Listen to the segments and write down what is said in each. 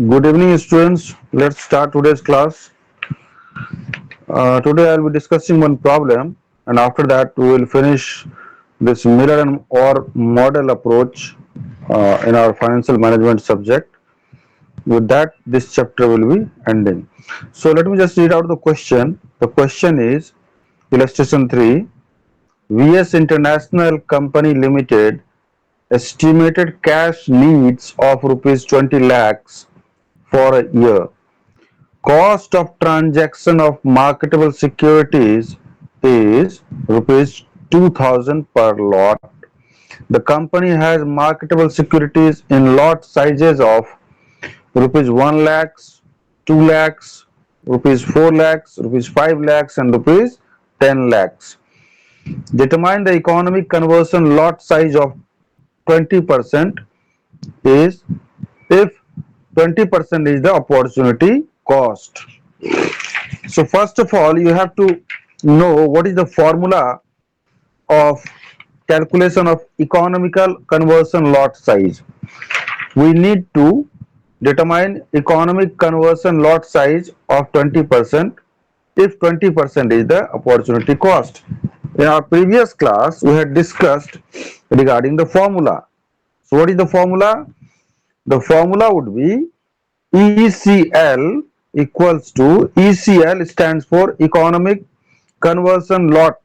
Good evening, students. Let's start today's class. Today I'll be discussing one problem, and after that we will finish this mirror and or model approach in our financial management subject. With that, this chapter will be ending. So let me just read out the question. The question is illustration 3. VS International Company Limited estimated cash needs of rupees 20 lakhs for a year. Cost of transaction of marketable securities is rupees 2000 per lot. The company has marketable securities in lot sizes of rupees 1 lakhs, 2 lakhs, rupees 4 lakhs, rupees 5 lakhs and rupees 10 lakhs. Determine the economic conversion lot size of 20% is if 20% is the opportunity cost. So first of all, you have to know what is the formula of calculation of economical conversion lot size. We need to determine economic conversion lot size of 20% if 20% is the opportunity cost. In our previous class, we had discussed regarding the formula. So what is the formula? The formula would be ECL equals to ECL stands for economic conversion lot.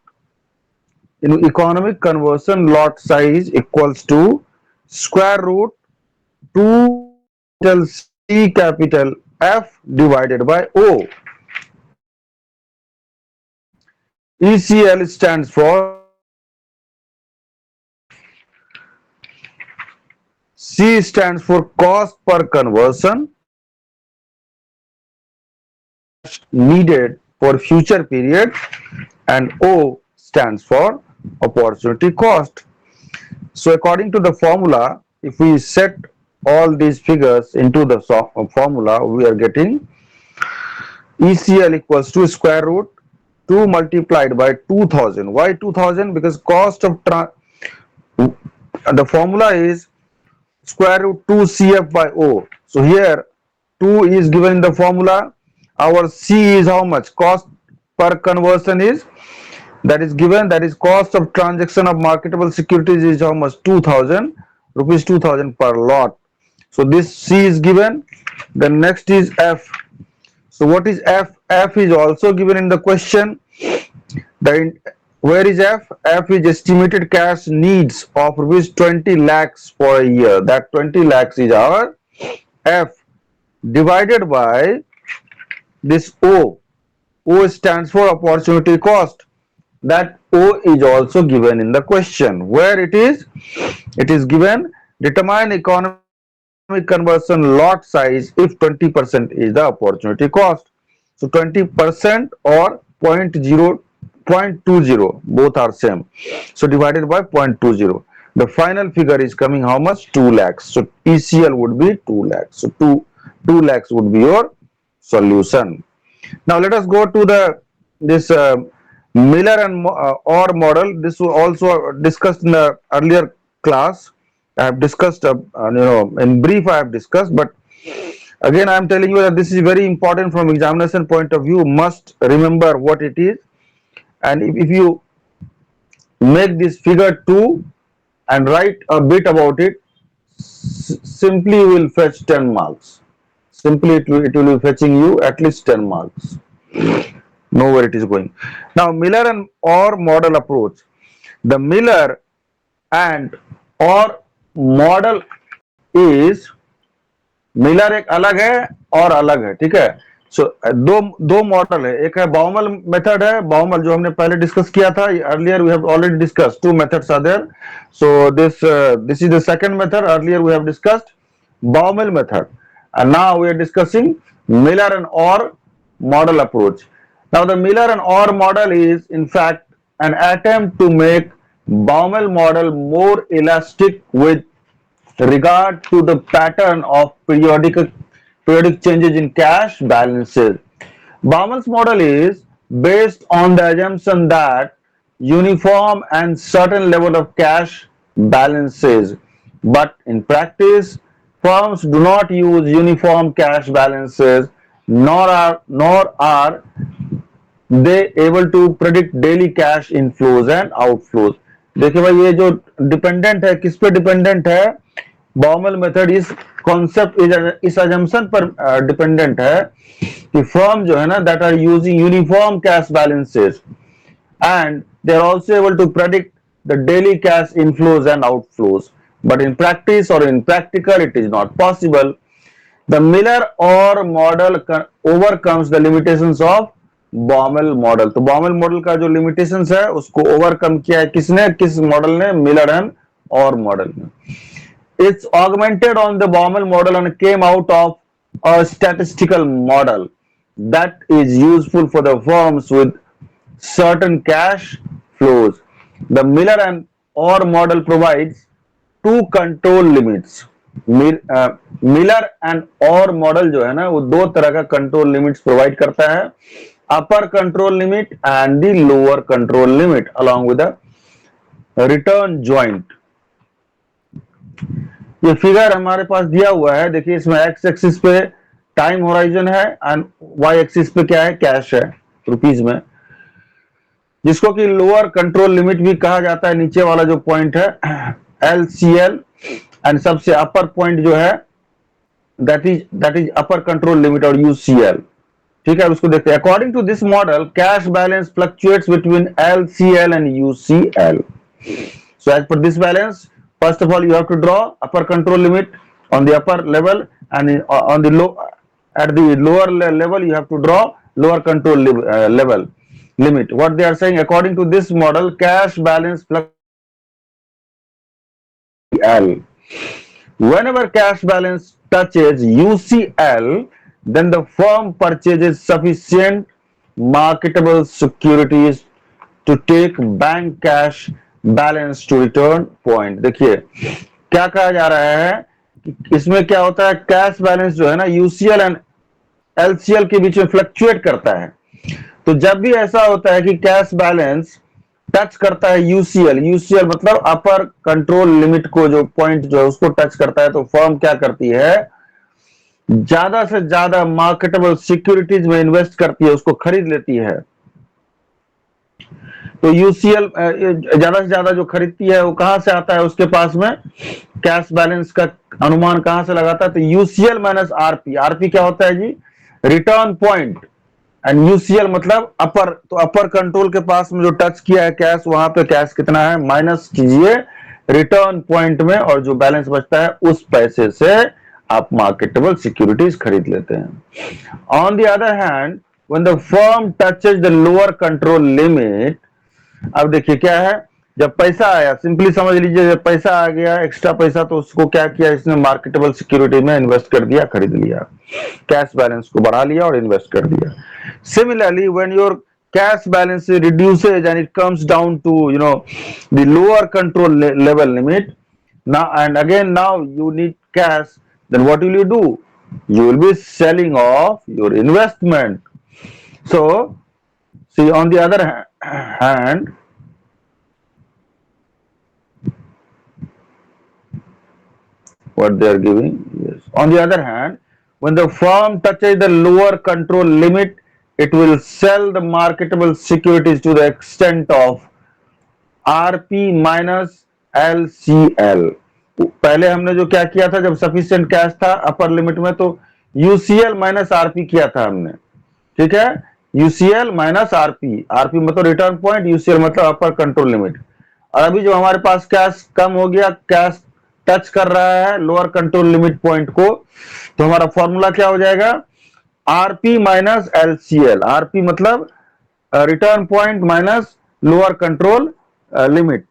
In economic conversion lot size equals to square root 2 capital C capital F divided by O. ECL stands for C stands for cost per conversion needed for future period and O stands for opportunity cost. So according to the formula, if we set all these figures into the formula, we are getting ECL equals to square root 2 multiplied by 2000. Why 2000? Because cost of the formula is square root 2 CF by O. So here 2 is given in the formula. Our C is how much? Cost per conversion is that is given, that is cost of transaction of marketable securities is how much? 2000 rupees, 2000 per lot. So this C is given. The next is F. So what is F? F is also given in the question. Where is F? F is estimated cash needs of rupees 20 lakhs for a year. That 20 lakhs is our F divided by this O. O stands for opportunity cost. That O is also given in the question. Where it is? It is given determine economic conversion lot size if 20% is the opportunity cost. So 20% or 0.20 both are same. So divided by 0.20. The final figure is coming how much? 2 lakhs. So ECL would be 2 lakhs. So 2 lakhs would be your solution. Now let us go to this Miller and Orr model. This was also discussed in the earlier class. I have discussed, in brief I have discussed, but again I am telling you that this is very important from examination point of view. Must remember what it is, and if you make this figure 2 and write a bit about it, simply will fetch 10 marks. Simply it will be fetching you at least 10 marks. Know where it is going. Now Miller and Orr model approach. The Miller and Orr model is Miller एक अलग है और अलग है, ठीक है. सो दो दो मॉडल है. एक है बाउमल मेथड है. बाउमल जो हमने पहले डिस्कस किया था earlier, we have already discussed. Two methods are there. So this is the second method. Earlier we have discussed Baumol method and now we are discussing Miller and Orr model approach. Now the Miller and Orr model is in fact an attempt to make Baumol model more elastic with regard to the pattern of periodic changes in cash balances. Baumol's model is based on the assumption that uniform and certain level of cash balances, but in practice firms do not use uniform cash balances, nor are they able to predict daily cash inflows and outflows. देखिए भाई, ये जो dependent है, किस पे dependent है? Baumol method इस concept, इस अजम्पशन पर डिपेंडेंट है कि फर्म जो है ना, that are using uniform cash balances and they are also able to predict the daily cash inflows and outflows, but in practice or in practical it is not possible. The Miller-Orr model overcomes the limitations of Baumol model. तो Baumol model का जो limitations है उसको overcome किया है किसने? किस model ने? Miller and Orr model ने. It's augmented on the Baumol model and came out of a statistical model that is useful for the firms with certain cash flows. The Miller and Orr model provides two control limits. Miller and और model जो है ना, वो दो तरह का control limits provide करता है, अपर control limit and the lower control limit along with the return joint. ये फिगर हमारे पास दिया हुआ है, देखिए इसमें एक्स एक्सिस पे टाइम होराइजन है एंड वाई एक्सिस पे क्या है? कैश है रुपीज में, जिसको कि लोअर कंट्रोल लिमिट भी कहा जाता है. नीचे वाला जो पॉइंट है LCL एंड सबसे अपर पॉइंट जो है that is upper control limit और UCL. ठीक है, उसको देखते हैं. According to this model, cash balance fluctuates between LCL and UCL. So as per this balance, first of all you have to draw upper control limit on the upper level, and on the at the lower level you have to draw lower control level limit. What they are saying, according to this model, cash balance fluctuates L. Whenever cash balance touches UCL, then the firm purchases sufficient marketable securities to take bank cash balance to return point. देखिए क्या कहा जा रहा है कि इसमें क्या होता है, कैश बैलेंस जो है ना UCL एंड LCL के बीच में फ्लक्चुएट करता है. तो जब भी ऐसा होता है कि कैश बैलेंस टच करता है UCL मतलब अपर कंट्रोल लिमिट को, जो पॉइंट जो है उसको टच करता है, तो फर्म क्या करती है? ज्यादा से ज्यादा मार्केटेबल सिक्योरिटीज में इन्वेस्ट करती है, उसको खरीद लेती है. तो UCL ज्यादा से ज्यादा जो खरीदती है वो कहां से आता है? उसके पास में कैश बैलेंस का अनुमान कहां से लगाता है? तो UCL माइनस RP क्या होता है जी? Return point. एंड UCL मतलब अपर, तो अपर कंट्रोल के पास में जो टच किया है कैश, वहां पे कैश कितना है? माइनस कीजिए रिटर्न पॉइंट में, और जो बैलेंस बचता है उस पैसे से आप मार्केटेबल सिक्योरिटीज खरीद लेते हैं. On the other hand, when the firm touches the lower control limit, अब देखिए क्या है, जब पैसा आया, सिंपली समझ लीजिए, जब पैसा आ गया एक्स्ट्रा पैसा, तो उसको क्या किया? इसने मार्केटेबल सिक्योरिटी में इन्वेस्ट कर दिया, खरीद लिया, कैश बैलेंस को बढ़ा लिया और इन्वेस्ट कर दिया. Similarly, when your cash balance reduces and it comes down to the lower control level limit, now and again now you need cash, then what will you do? You will be selling off your investment. So see, on the other hand, what they are giving, yes, on the other hand, when the firm touches the lower control limit, it will sell the marketable securities to the extent of RP minus LCL. पहले हमने जो क्या किया था, जब sufficient cash था upper limit में, तो UCL माइनस RP किया था हमने. ठीक है, UCL माइनस RP मतलब रिटर्न पॉइंट, UCL मतलब अपर कंट्रोल लिमिट. और अभी जो हमारे पास कैश कम हो गया, कैश टच कर रहा है लोअर कंट्रोल लिमिट पॉइंट को, तो हमारा फॉर्मूला क्या हो जाएगा? RP minus LCL. RP मतलब return point minus lower control limit.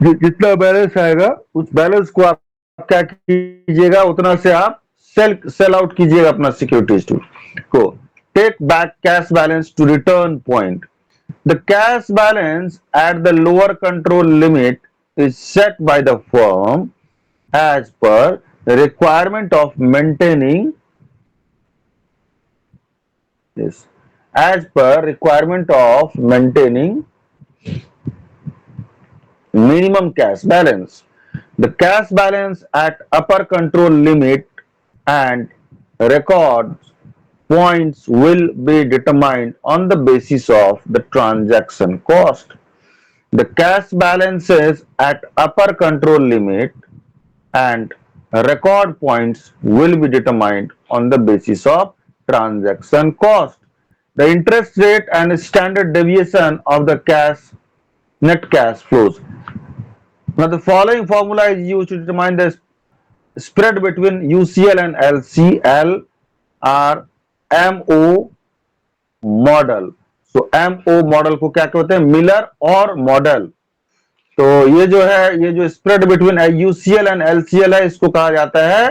जितना बैलेंस आएगा उस बैलेंस को आप क्या कीजिएगा, उतना से आप सेल आउट कीजिएगा अपना सिक्योरिटीज को. Take back cash balance to return point. The cash balance at the lower control limit is set by the firm as per requirement of maintaining minimum cash balance. The cash balance at upper control limit and record points will be determined on the basis of the transaction cost. The cash balances at upper control limit and record points will be determined on the basis of transaction cost. The interest rate and standard deviation of the net cash flows. Now the following formula is used to determine the spread between UCL and LCL are MO model. So MO model को क्या कहते हैं? Miller और model. तो ये जो है, ये जो spread between UCL and LCL है, इसको कहा जाता है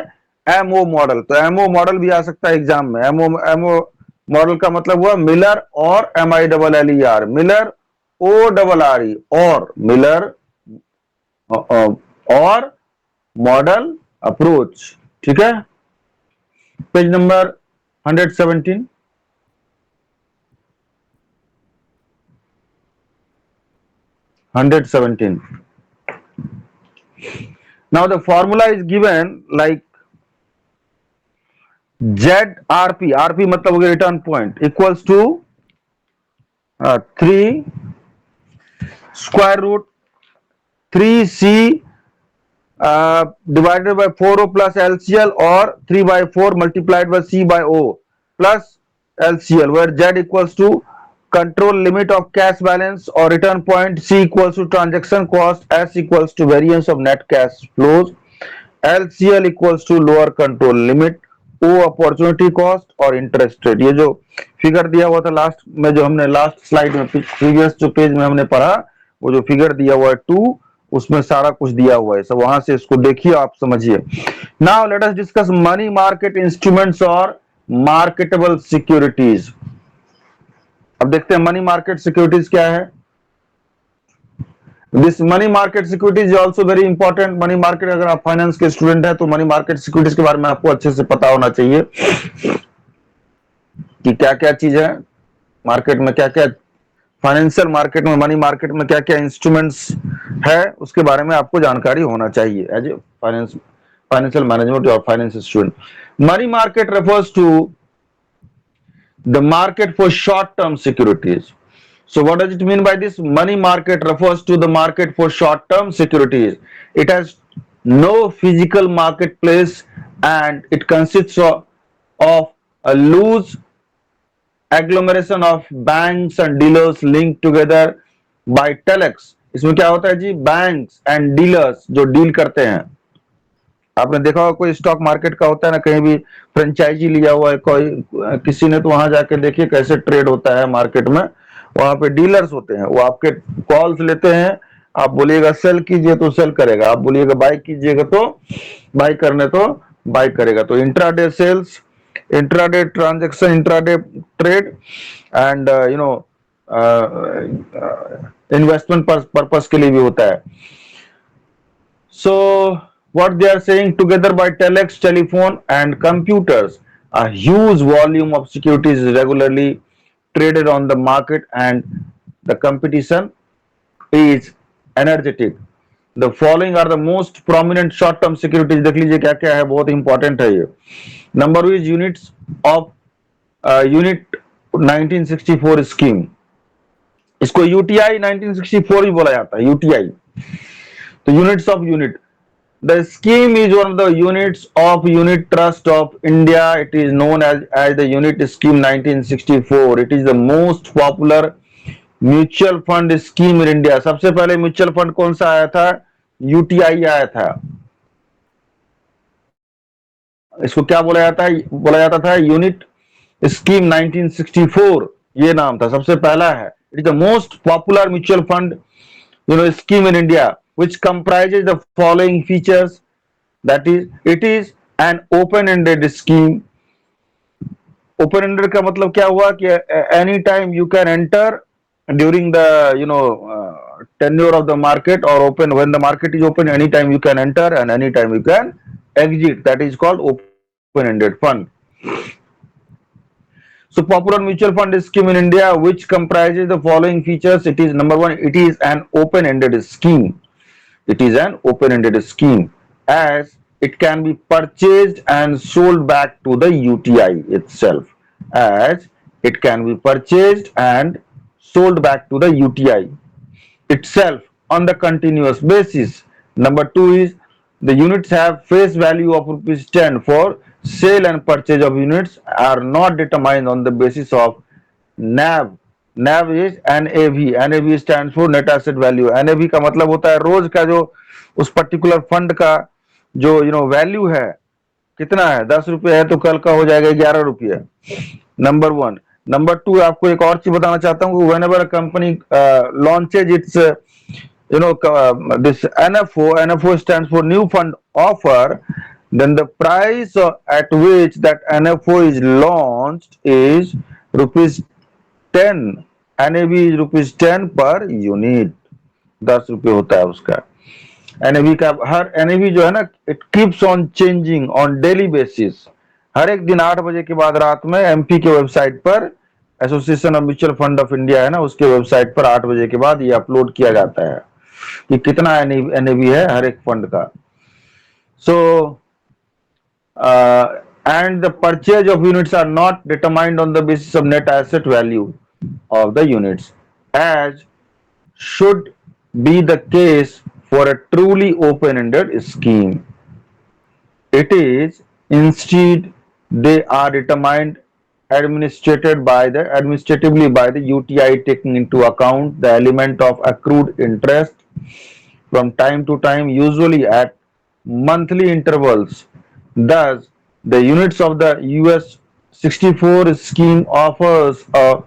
MO मॉडल. तो MO मॉडल भी आ सकता है एग्जाम में. MO मॉडल का मतलब हुआ मिलर और MILLER, मिलर ORRE और मिलर और मॉडल अप्रोच. ठीक है, page number 117. Now the formula is given like ZRP, RP मतलब हो गया return point, equals to 3 square root 3C divided by 4O plus LCL or 3 by 4 multiplied by C by O plus LCL, where Z equals to control limit of cash balance or return point, C equals to transaction cost, S equals to variance of net cash flows, LCL equals to lower control limit, O opportunity cost और interest rate. ये जो figure दिया हुआ था last में, जो हमने last slide में प्रीवियस जो पेज में हमने पढ़ा, वो जो फिगर दिया हुआ है 2, उसमें सारा कुछ दिया हुआ है. सब वहां से इसको देखिए, आप समझिए. Now let us discuss money market instruments और मार्केटेबल सिक्योरिटीज. अब देखते हैं मनी मार्केट सिक्योरिटीज क्या है. This money market securities is also very important. Money market, अगर आप फाइनेंस के स्टूडेंट हैं तो मनी मार्केट सिक्योरिटीज के बारे में आपको अच्छे से पता होना चाहिए कि क्या क्या चीज है मार्केट में, क्या क्या फाइनेंशियल मार्केट में, मनी मार्केट में क्या क्या इंस्ट्रूमेंट्स है, उसके बारे में आपको जानकारी होना चाहिए एज ए फाइनेंशियल मैनेजमेंट और finance student. Money market refers to the market for short-term securities. So what does it mean by this? Money market refers to the market for short-term securities. It has no physical marketplace and it consists of a loose agglomeration of banks and dealers linked together by telex. इसमें क्या होता है जी? Banks and dealers जो deal करते हैं. आपने देखा होगा कोई स्टॉक मार्केट का होता है ना, कहीं भी फ्रेंचाइजी लिया हुआ है कोई किसी ने, तो वहां जाके देखिए कैसे ट्रेड होता है मार्केट में. वहां पे डीलर्स होते हैं, वो आपके कॉल्स लेते हैं. आप बोलिएगा सेल कीजिए तो सेल करेगा, आप बोलिएगा बाय कीजिएगा तो बाय करने तो बाय करेगा. तो intraday sales, intraday transaction, intraday trade and investment purpose के लिए भी होता है. सो what they are saying, together by telex, telephone and computers, a huge volume of securities is regularly traded on the market and the competition is energetic. The following are the most prominent short term securities. देख लीजिए क्या क्या है, बहुत important है ये. Number is units of unit 1964 scheme. इसको UTI 1964 भी बोला जाता है, यूटीआई. तो units of unit. The scheme is one of the units of Unit Trust of India. It is known as the Unit Scheme 1964. It is the most popular mutual fund scheme in India. सबसे पहले mutual fund कौन सा आया था? UTI आया था. इसको क्या बोला जाता है? बोला जाता था यूनिट स्कीम 1964. ये नाम था, सबसे पहला है. It is the most popular mutual fund scheme in India, which comprises the following features. That is, it is an open-ended scheme. Open-ended का मतलब क्या हुआ कि any time you can enter during the tenure of the market, or open when the market is open, any time you can enter and any time you can exit. That is called open-ended fund. So popular mutual fund scheme in India, which comprises the following features. It is number one, it is an open-ended scheme. It is an open-ended scheme as it can be purchased and sold back to the UTI itself. As it can be purchased and sold back to the UTI itself on the continuous basis. Number two is the units have face value of rupees 10 for sale and purchase of units are not determined on the basis of NAV. NAV is NAV. NAV stands for net asset value. NAV का मतलब होता है रोज का जो उस particular fund का जो value है कितना है, 10 रुपये है तो कल का हो जाएगा 11 रुपये. Number one. नंबर टू, आपको एक और चीज बताना चाहता हूँ, whenever a company launches its this NFO stands for new fund offer, then the price at which that NFO is launched is rupees 10. NAV is rupees 10 per unit. 10 रुपये होता है उसका. NAV का हर NAV जो है ना, it keeps on changing on daily basis. हर एक दिन 8 बजे के बाद रात में एमपी के वेबसाइट पर, association of mutual fund of India है ना, उसके वेबसाइट पर 8 बजे के बाद ये अपलोड किया जाता है कि कितना NAV है हर एक फंड का. सो and the purchase of units are not determined on the basis of net asset value of the units, as should be the case for a truly open-ended scheme. It is instead they are determined administratively by the UTI, taking into account the element of accrued interest from time to time, usually at monthly intervals. Thus, the units of the US 64 scheme offers a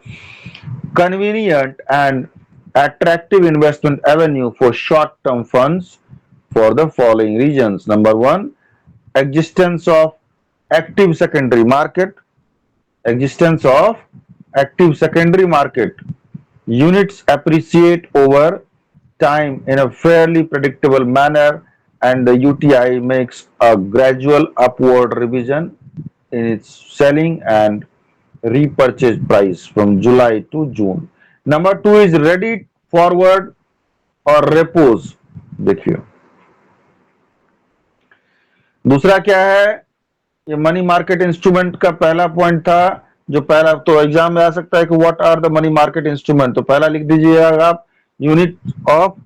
convenient and attractive investment avenue for short-term funds for the following reasons. Number one, existence of active secondary market. Existence of active secondary market. Units appreciate over time in a fairly predictable manner, and the UTI makes a gradual upward revision in its selling and repurchase price from July to June. Number two is ready forward और repos. देखिए दूसरा क्या है, ये money market instrument का पहला point था. जो पहला तो एग्जाम में आ सकता है कि what are the money market instrument, तो पहला लिख दीजिएगा आप unit of,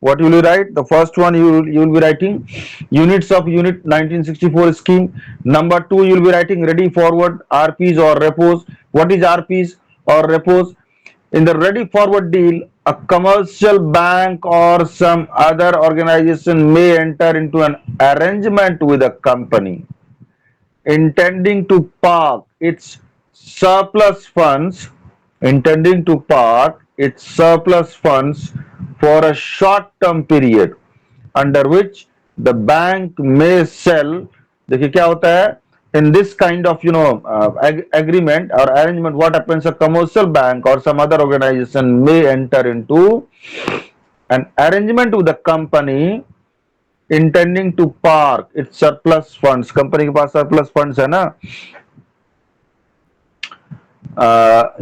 what will you write? The first one you will be writing units of unit 1964 scheme. Number two, you will be writing ready forward, RPs or repos. What is RPs or repos? In the ready forward deal, a commercial bank or some other organization may enter into an arrangement with a company intending to park its surplus funds for a short-term period, under which the bank may sell. देखिए क्या होता है, in this kind of agreement or arrangement, what happens, a commercial bank or some other organization may enter into an arrangement with the company intending to park its surplus funds. Company के पास surplus funds है ना,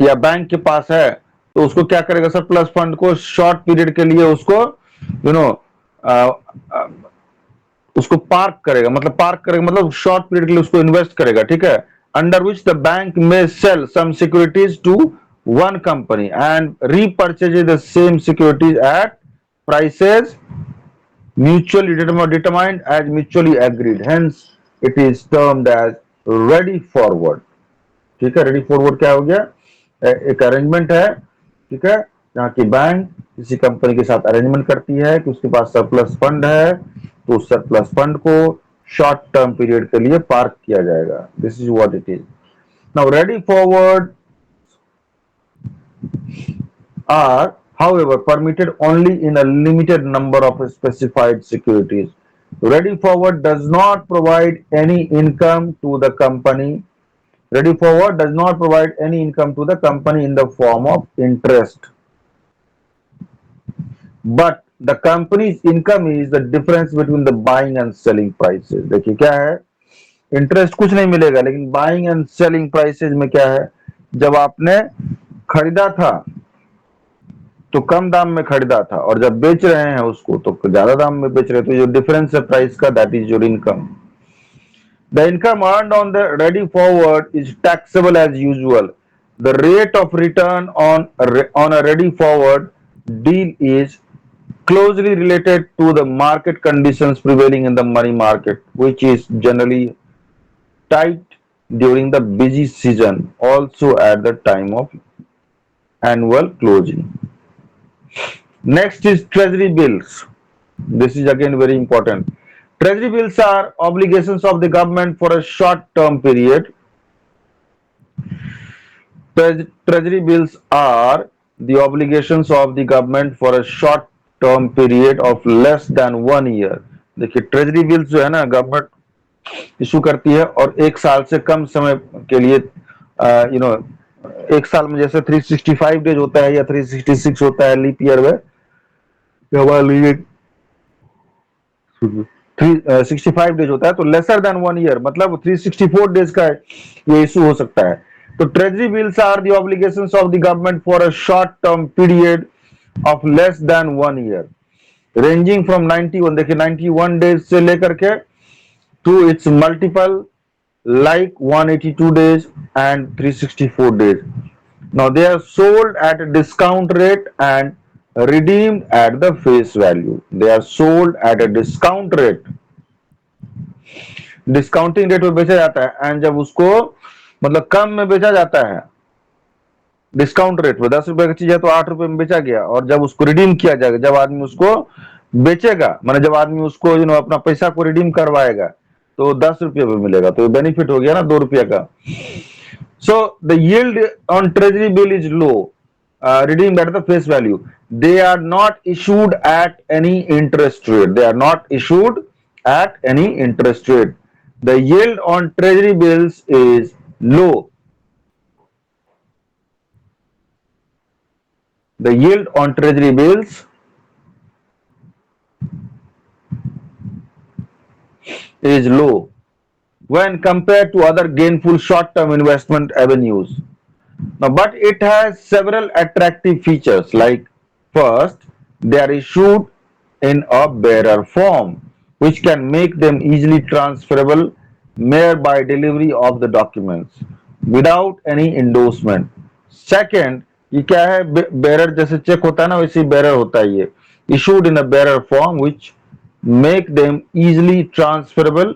या bank के पास है, तो उसको क्या करेगा, सरप्लस फंड को शॉर्ट पीरियड के लिए उसको उसको पार्क करेगा, मतलब शॉर्ट पीरियड के लिए उसको इन्वेस्ट करेगा. ठीक है. अंडर विच द बैंक में sell some securities to one company and repurchase the same securities at prices mutually determined as mutually agreed. Hence it is termed as ready forward. ठीक है. Ready forward क्या हो गया, एक arrangement है. ठीक है. जहाँ की बैंक किसी कंपनी के साथ अरेंजमेंट करती है कि उसके पास सरप्लस फंड है, तो उस सरप्लस फंड को शॉर्ट टर्म पीरियड के लिए पार्क किया जाएगा. This is what it is. Now ready forward are however permitted only in a limited number of specified securities. Ready forward does not provide any income to the company. Ready forward does not provide any income to the company in the form of interest, but the company's income is the difference between the buying and selling prices. देखिए क्या है, interest कुछ नहीं मिलेगा, लेकिन buying and selling prices में क्या है, जब आपने खरीदा था तो कम दाम में खरीदा था और जब बेच रहे हैं उसको तो ज्यादा दाम में बेच रहे हैं, तो जो डिफरेंस है प्राइस का, that is your income. The income earned on the ready forward is taxable as usual. The rate of return on a ready forward deal is closely related to the market conditions prevailing in the money market, which is generally tight during the busy season, also at the time of annual closing. Next is treasury bills. This is again very important. Treasury bills are obligations of the government for a short term period. Treasury bills are the obligations of the government for a short term period of less than 1 year. देखिए treasury bills जो है ना government issue करती है और एक साल से कम समय के लिए, यू नो, एक साल में जैसे 365 डेज होता है या 366 होता है लीप ईयर में, हमारे लिए 365 डेज होता है, तो लेसर देन 1 ईयर मतलब 364 डेज का ये इशू हो सकता है. तो treasury bills are the obligations of the government for a short term period of less than 1 year, ranging from 91, देखिए 91 डेज से लेकर के to its multiple like 182 days and 364 days. Now they are sold at a discount rate and redeemed at the face value. They are sold at a discount rate. Discounting rate में बेचा जाता है and जब उसको मतलब कम में बेचा जाता है, डिस्काउंट रेट में 10 रुपए की चीज है तो 8 रुपए में बेचा गया, और जब उसको रिडीम किया जाएगा, जब आदमी उसको बेचेगा, माने जब आदमी उसको अपना पैसा को रिडीम करवाएगा तो 10 रुपये में मिलेगा, तो बेनिफिट हो गया ना 2 रुपये का. So the yield on treasury bill is low, redeemed at the face value. They are not issued at any interest rate. They are not issued at any interest rate. The yield on treasury bills is low. The yield on treasury bills is low when compared to other gainful short-term investment avenues. Now, but it has several attractive features, like first, they are issued in a bearer form, which can make them easily transferable mere by delivery of the documents without any endorsement. Second, ये क्या है, bearer जैसे check होता है ना वैसे bearer होता है ये, issued in a bearer form which make them easily transferable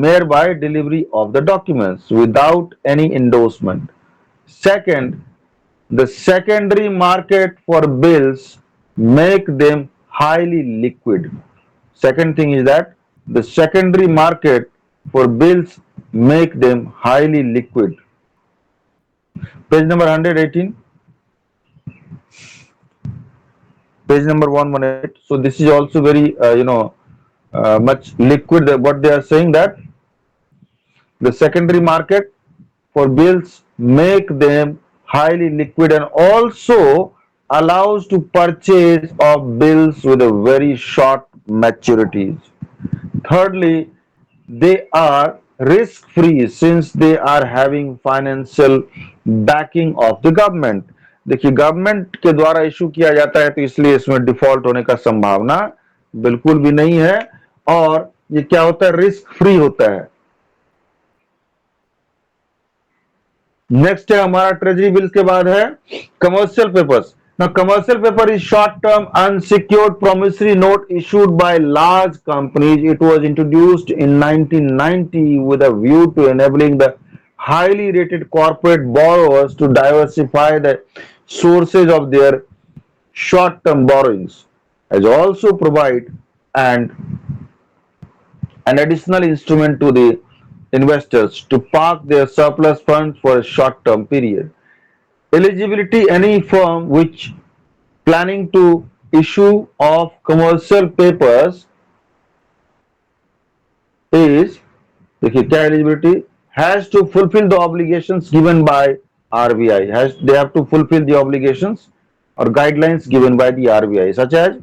mere by delivery of the documents without any endorsement. Second, the secondary market for bills make them highly liquid. Second thing is that the secondary market for bills make them highly liquid. Page number 118. Page number 118. So this is also very much liquid. What they are saying that the secondary market for bills make them highly liquid and also allows to purchase of bills with a very short maturities. Thirdly, they are risk free since they are having financial backing of the government. देखिए government के द्वारा issue किया जाता है तो इसलिए इसमें default होने का संभावना बिल्कुल भी नहीं है, और ये क्या होता है, रिस्क फ्री होता है. नेक्स्ट है हमारा ट्रेजरी बिल्स के बाद है commercial papers. Now, commercial paper is short-term unsecured promissory note issued by large companies. It was introduced in 1990 with a view to enabling the highly rated corporate borrowers to diversify the sources of their short-term borrowings, as also provide an additional instrument to the investors to park their surplus funds for a short-term period. Eligibility: any firm which planning to issue of commercial papers is, देखिए क्या eligibility, has to fulfill the obligations given by RBI. They have to fulfill the obligations or guidelines given by the RBI, such as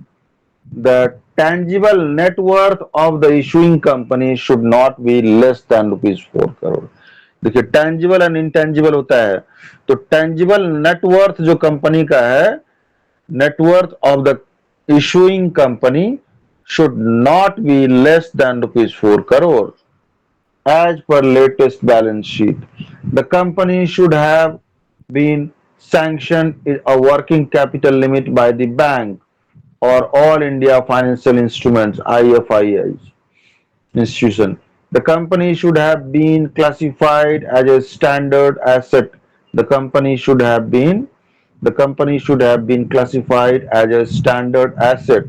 the tangible net worth of the issuing company should not be less than ₹4 crore. देखिए tangible and intangible होता है, तो tangible net worth जो company का है net worth of the issuing company should not be less than rupees 4 crore as per latest balance sheet. The company should have been sanctioned a working capital limit by the bank or All India Financial Instruments IFIs institution. The company should have been classified as a standard asset. The company should have been classified as a standard asset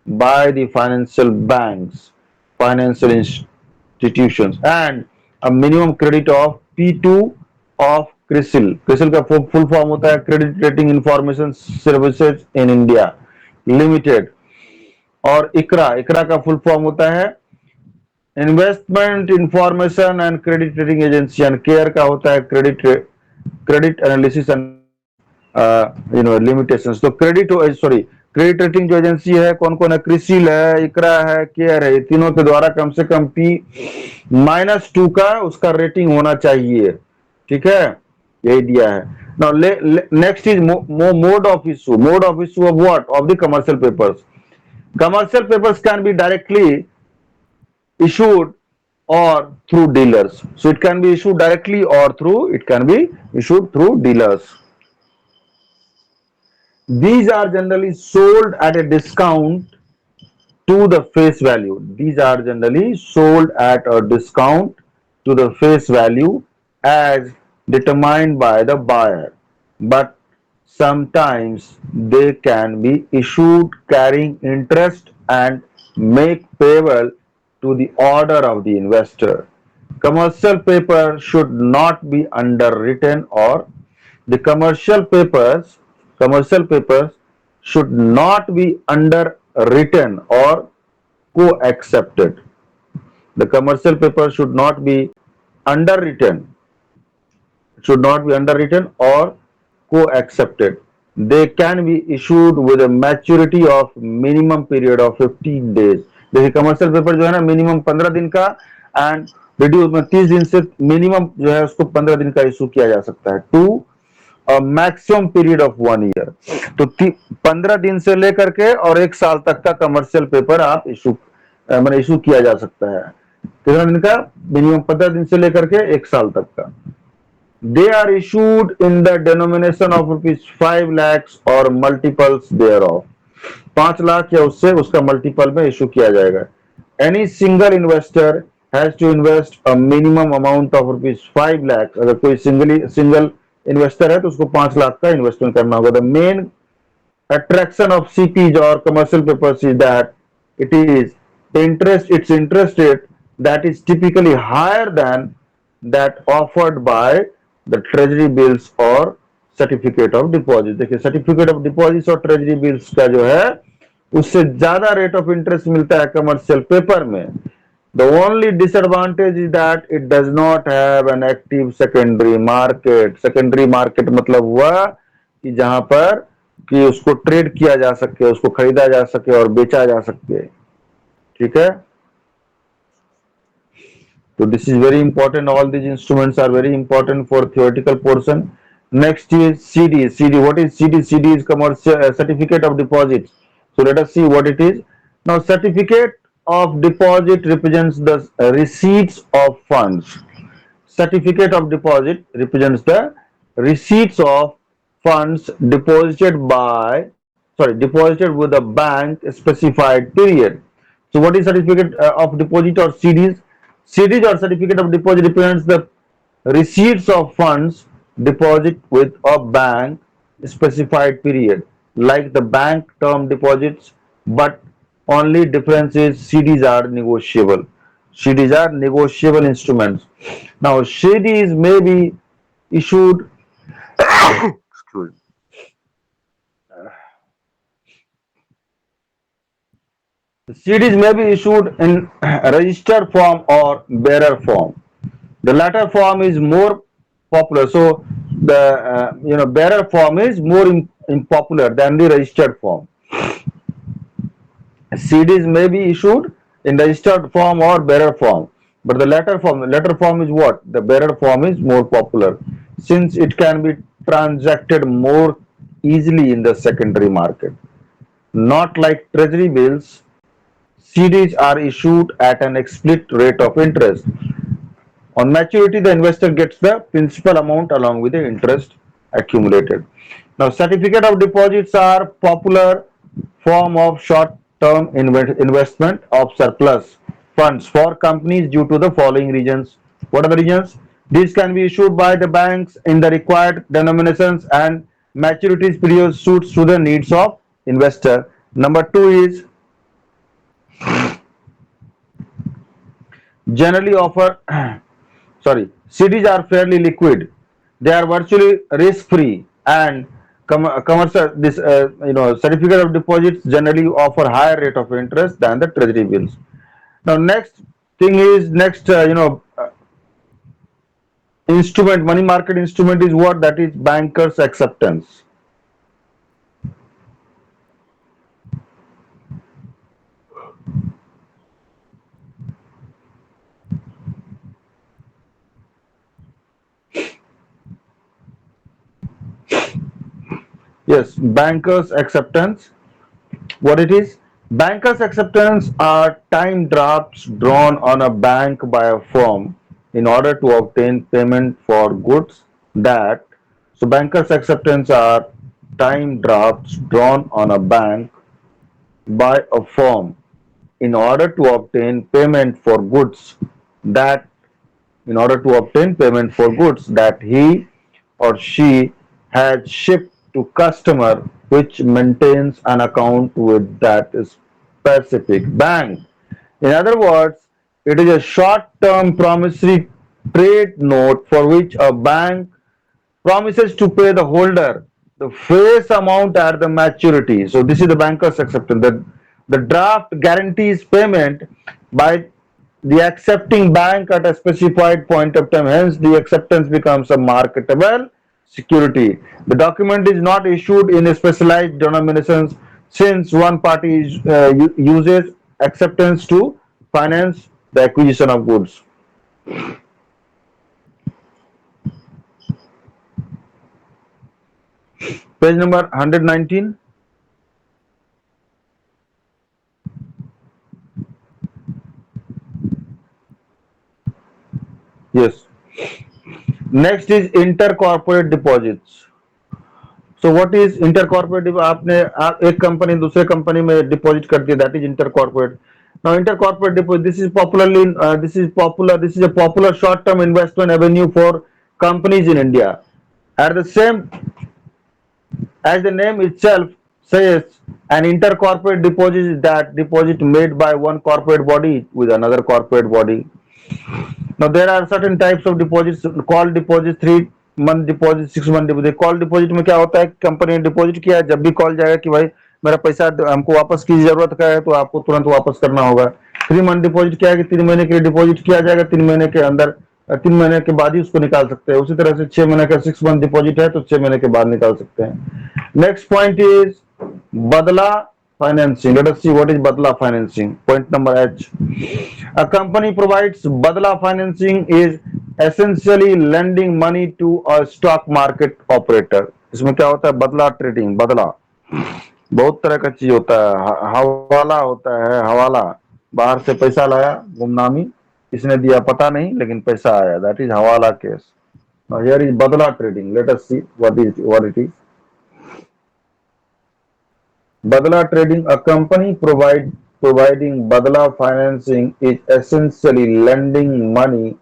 by the financial banks, financial institutions, and a minimum credit of P2 of CRISIL. CRISIL का full form होता है Credit Rating Information Services in India Limited, और इकरा का full form होता है investment information and credit rating agency, and care का होता है क्रेडिट एनालिसिस एंड लिमिटेशंस। तो क्रेडिट रेटिंग जो एजेंसी है कौन कौन है, क्रिसिल है, इकरा है, केयर है, तीनों के द्वारा कम से कम P-2 का उसका रेटिंग होना चाहिए। ठीक है, यही दिया है। Now next is mode of issue. Mode of issue of what? Of the commercial papers. Commercial papers can be directly issued or through dealers. So it can be issued directly or it can be issued through dealers. These are generally sold at a discount to the face value. These are generally sold at a discount to the face value as determined by the buyer. But sometimes they can be issued carrying interest and make payable to the order of the investor. Commercial paper should not be underwritten, or the commercial papers should not be underwritten or co-accepted. The commercial paper should not be underwritten, or co-accepted. They can be issued with a maturity of minimum period of 15 days. देखिए commercial paper जो है ना minimum 15 दिन का, and reduce में 30 दिन से minimum जो है उसको 15 दिन का इशू किया जा सकता है, to maximum period of 1 year. तो 15 दिन से लेकर के और 1 साल तक का कमर्शियल पेपर आप इशू किया जा सकता है। कितना दिन का? मिनिमम 15 दिन से लेकर के 1 साल तक का। They are issued in the denomination of rupees 5 lakhs or multiples thereof. 5 lakh या उससे उसका मल्टीपल में इशू किया जाएगा। Any single investor has to invest a minimum amount of rupees 5 lakhs. अगर कोई सिंगल इन्वेस्टर है तो उसको 5 लाख का इन्वेस्टमेंट करना होगा। The main attraction of CPs or commercial papers is that its interest rate that is typically higher than that offered by the treasury bills or certificate of deposit। देखिए certificate of deposit और treasury bills का जो है उससे ज्यादा rate of interest मिलता है commercial paper में। The only disadvantage is that it does not have an active secondary market। secondary market मतलब हुआ कि जहां पर कि उसको ट्रेड किया जा सके, उसको खरीदा जा सके और बेचा जा सके। ठीक है, so this is very important. All these instruments are very important for theoretical portion. Next is CD. What is CD? CD is commercial certificate of deposit. So let us see what it is. Now certificate of deposit represents the receipts of funds. Certificate of deposit represents the receipts of funds deposited with a bank specified period. So what is certificate of deposit or CDs? CDs or certificate of deposit represents the receipts of funds deposit with a bank specified period, like the bank term deposits, but only difference is CDs are negotiable. CDs are negotiable instruments. Now CDs may be issued excuse me. CDs may be issued in registered form or bearer form. The latter form is more popular. So the bearer form is more popular than the registered form. CDs may be issued in registered form or bearer form, but the latter form is what? The bearer form is more popular since it can be transacted more easily in the secondary market. Not like treasury bills, CDs are issued at an explicit rate of interest. On maturity, the investor gets the principal amount along with the interest accumulated. Now, certificate of deposits are popular form of short-term investment of surplus funds for companies due to the following reasons. What are the reasons? These can be issued by the banks in the required denominations and maturities period suits to the needs of investor. Number two is generally offer sorry, CDs are fairly liquid. They are virtually risk free and commercial this certificate of deposits generally offer higher rate of interest than the treasury bills. Now next thing is next instrument, money market instrument is what? That is bankers acceptance. Yes, bankers acceptance. What it is? Bankers acceptance are time drafts drawn on a bank by a firm in order to obtain payment for goods that. So bankers acceptance are time drafts drawn on a bank by a firm in order to obtain payment for goods that he or she has shipped to customer which maintains an account with that specific bank. In other words, it is a short-term promissory trade note for which a bank promises to pay the holder the face amount at the maturity. So this is the banker's acceptance. The draft guarantees payment by the accepting bank at a specified point of time. Hence, the acceptance becomes a marketable security. The document is not issued in a specialized denominations since one party uses acceptance to finance the acquisition of goods. Page number 119. Yes. Next is intercorporate deposits. So what is intercorporate? आपने एक company दूसरे company में deposit कर दिया, that is intercorporate. Now intercorporate deposit, this is a popular short term investment avenue for companies in India. At the same as the name itself says, an intercorporate deposit is that deposit made by one corporate body with another corporate body. Now there are certain types of deposits, call deposit, 3 month deposit, 6 month deposit. Call deposit में क्या होता है? Company ने deposit किया, जब भी call जाएगा कि भाई मेरा पैसा हमको वापस की जरूरत का है तो आपको तुरंत वापस करना होगा. 3 मंथ डिपॉजिट क्या है कि 3 महीने के लिए डिपॉजिट किया जाएगा, 3 महीने के अंदर 3 महीने के बाद ही उसको निकाल सकते हैं. उसी तरह से 6 महीने का 6 मंथ डिपॉजिट है तो 6 महीने के बाद निकाल सकते हैं. नेक्स्ट पॉइंट इज बदला financing. Let us see what is Badla financing. Point number H. A company provides Badla financing is essentially lending money to a stock market operator. इसमें क्या होता है? बदला ट्रेडिंग. बदला बहुत तरह का चीज होता है. हवाला होता है. हवाला बाहर से पैसा लाया गुमनामी, इसने दिया पता नहीं लेकिन पैसा आया. दैट इज हवाला case. Here is Badla trading. Let us see what it is. Badla trading, a company providing Badla financing is essentially lending money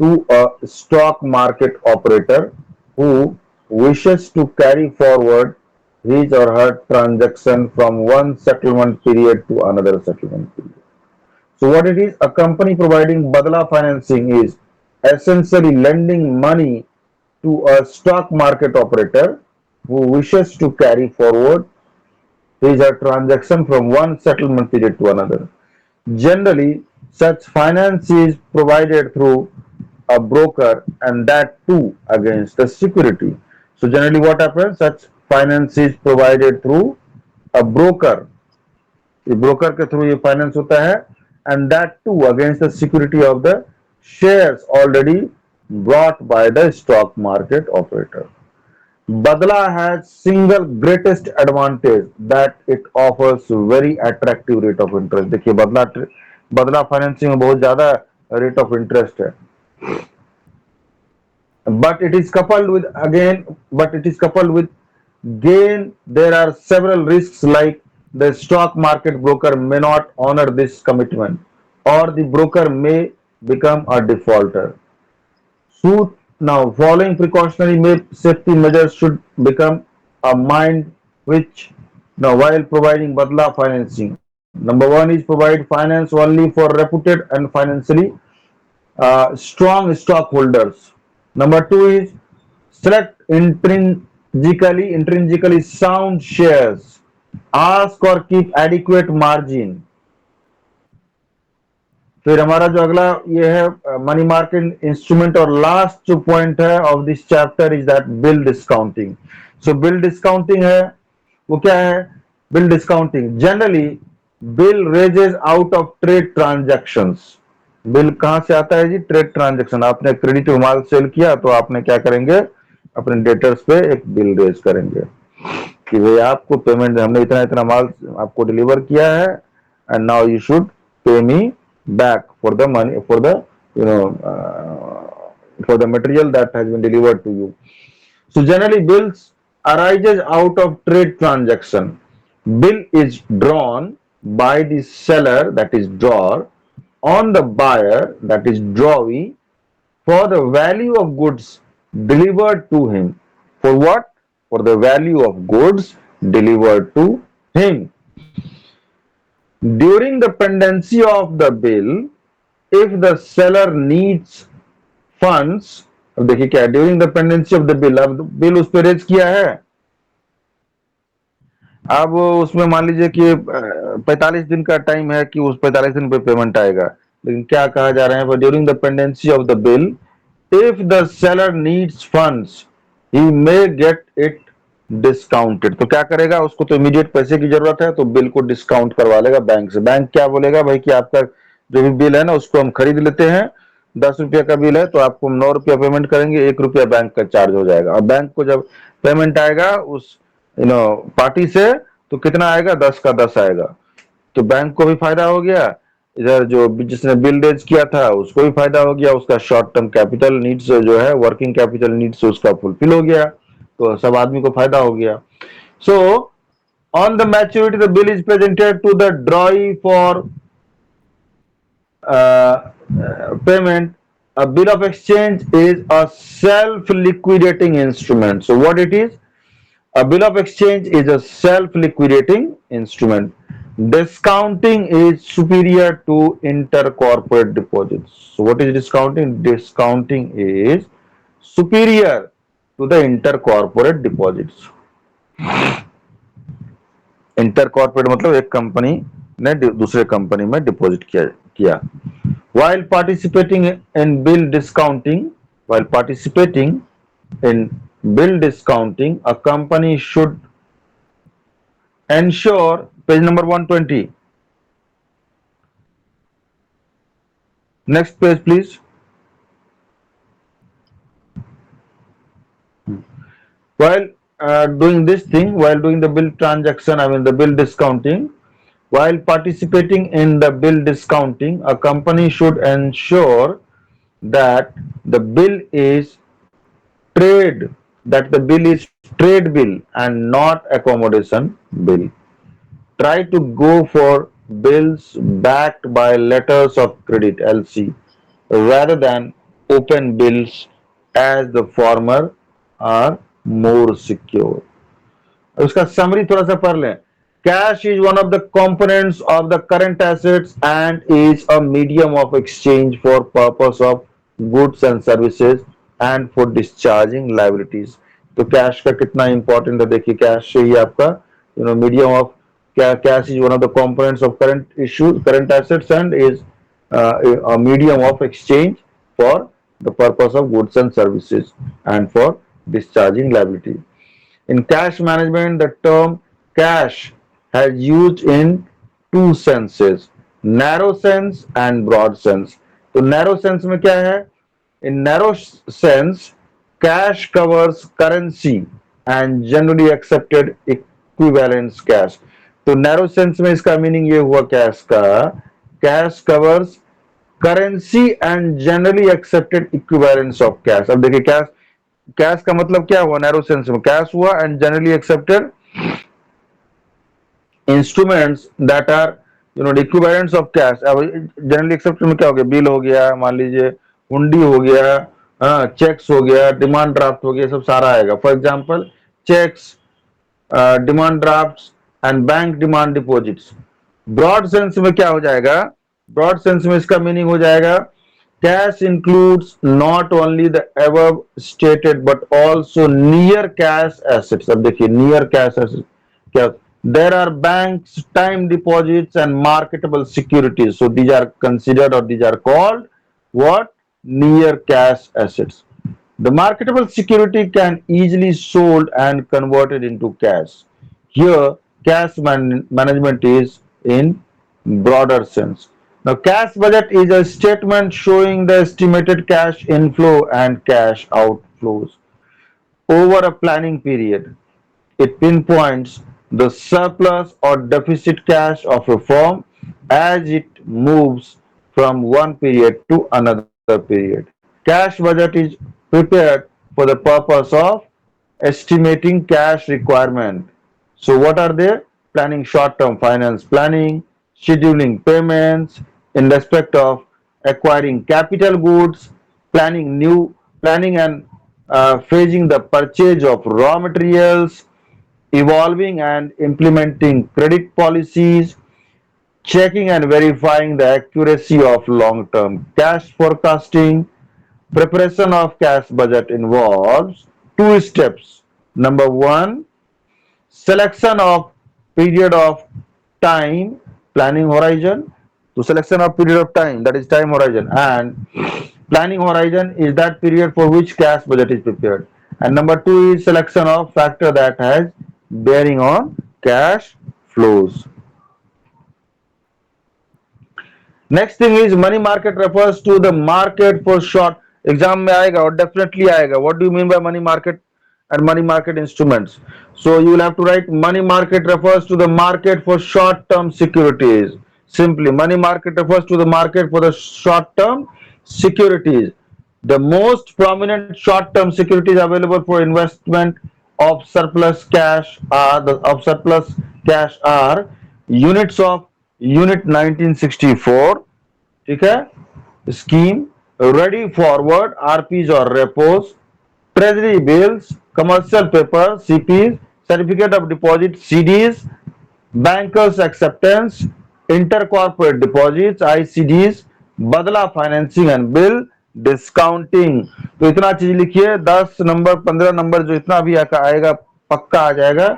to a stock market operator who wishes to carry forward his or her transaction from one settlement period to another settlement period. So what it is, a company providing Badla financing is essentially lending money to a stock market operator who wishes to carry forward his or transaction from one settlement period to another. Generally, such finance is provided through a broker and that too against the security. So generally what happens? Such finance is provided through a broker. ये broker के through ये finance होता है and that too against the security of the shares already brought by the stock market operator. Badla has single greatest advantage that it offers very attractive rate of interest. देखिए बदला बदला financing में बहुत ज्यादा rate of interest है, but it is coupled with again but it is coupled with gain. There are several risks, like the stock market broker may not honor this commitment, or the broker may become a defaulter. So now following precautionary safety measures should become a mind which now while providing badla financing. Number one is provide finance only for reputed and financially strong stockholders. Number two is select intrinsically sound shares. Ask or keep adequate margin. फिर हमारा जो अगला ये है money market instrument, और last जो point है of this chapter is that bill discounting. So bill discounting है, वो क्या है? Bill discounting generally bill raises out of trade transactions. Bill कहां से आता है जी? Trade transaction. आपने क्रेडिट माल सेल किया तो आपने क्या करेंगे? अपने डेटर्स पे एक बिल रेज करेंगे कि भाई आपको पेमेंट, हमने इतना इतना माल आपको डिलीवर किया है and now you should pay me back for the money, for the you know for the material that has been delivered to you. So generally bills arises out of trade transaction. Bill is drawn by the seller, that is drawer, on the buyer, that is drawee, for the value of goods delivered to him. For what? For the value of goods delivered to him. During the pendency of the bill, if the seller needs funds, अब देखिए क्या है, during the pendency of the bill, अब bill उस पर raise किया है, अब उसमें मान लीजिए कि 45 दिन का टाइम है कि उस 45 दिन पे पेमेंट आएगा, लेकिन क्या कहा जा रहा है? During the pendency of the bill, if the seller needs funds he may get it discounted. तो क्या करेगा? उसको तो इमीडिएट पैसे की जरूरत है, तो बिल को डिस्काउंट करवा लेगा बैंक से. बैंक क्या बोलेगा भाई कि आपका जो भी बिल है ना उसको हम खरीद लेते हैं, 10 रुपया का बिल है तो आपको 9 रुपया पेमेंट करेंगे, 1 रुपया बैंक का चार्ज हो जाएगा. और बैंक को जब पेमेंट आएगा उस पार्टी से, तो कितना आएगा? 10 का 10 आएगा. तो बैंक को भी फायदा हो गया, इधर जो जिसने बिल रेज किया था उसको भी फायदा हो गया, उसका शॉर्ट टर्म कैपिटल नीड्स जो है, वर्किंग कैपिटल नीड्स उसका फुलफिल हो गया, तो सब आदमी को फायदा हो गया. So on the maturity the bill is presented to the drawee for payment. A bill of exchange is a self-liquidating instrument. So what it is? A bill of exchange is a self-liquidating instrument. Discounting is superior to intercorporate deposits. So what is discounting? Discounting is superior to the intercorporate deposits. इंटरकॉर्पोरेट मतलब एक company ने दूसरे company में deposit किया. While participating in bill discounting, a company should ensure, page number 120. Next page, please. While doing this thing, while doing the bill transaction, I mean the bill discounting, while participating in the bill discounting, a company should ensure that the bill is trade bill and not accommodation bill. Try to go for bills backed by letters of credit (LC) rather than open bills, as the former are more secure. उसका summary थोड़ा सा पढ़ लें. Cash is one of the components of the current assets and is a medium of exchange for purpose of goods and services and for discharging liabilities. तो cash का कितना important है देखिए. कैश से ही आपका medium of cash is one of the components of current assets and is a medium of exchange for the purpose of goods and services and for discharging liability. In cash management, the term cash has used in two senses, narrow sense and broad sense. तो narrow sense में क्या है? In narrow sense, cash covers currency and generally accepted equivalence cash. तो narrow sense में इसका meaning ये हुआ cash का, cash covers currency and generally accepted equivalence of cash. अब देखिए कैश, कैश का मतलब क्या हुआ नैरो सेंस में, कैश हुआ and generally accepted instruments that are equivalents of cash. अब जनरली एक्सेप्टेड में क्या हो गया, बिल हो गया, मान लीजिए हुंडी हो गया, चेक्स हो गया, डिमांड ड्राफ्ट हो गया, सब सारा आएगा. For example cheques, demand drafts and bank demand deposits. Broad sense में क्या हो जाएगा, ब्रॉड सेंस में इसका मीनिंग हो जाएगा cash includes not only the above stated but also near cash assets. अब देखिए नियर कैश एसेट्स क्या, there are banks time deposits and marketable securities, so these are considered or these are called what, near cash assets. The marketable security can easily sold and converted into cash. Here cash management is in broader sense. Now cash budget is a statement showing the estimated cash inflow and cash outflows over a planning period. It pinpoints the surplus or deficit cash of a firm as it moves from one period to another period. Cash budget is prepared for the purpose of estimating cash requirement. So what are they? Planning short-term finance planning, scheduling payments in respect of acquiring capital goods, planning and phasing the purchase of raw materials, evolving and implementing credit policies, checking and verifying the accuracy of long-term cash forecasting. Preparation of cash budget involves two steps. Number one, selection of period of time, planning horizon. To selection of period of time, that is time horizon, and planning horizon is that period for which cash budget is prepared. And number two is selection of factor that has bearing on cash flows. Next thing is money market refers to the market for short. Exam में आएगा और definitely आएगा. What do you mean by money market and money market instruments? So you will have to write money market refers to the market for short term securities. Simply money market refers to the market for the short term securities. The most prominent short term securities available for investment of surplus cash are units of unit 1964, ठीक है, scheme, ready forward RPs or repos, treasury bills, commercial paper CPs, certificate of deposit CDs, bankers acceptance, intercorporate deposits ICDs, बदला financing and bill discounting. तो इतना चीज लिखिए, 10 number 15 number जो इतना भी आएगा पक्का आ जाएगा.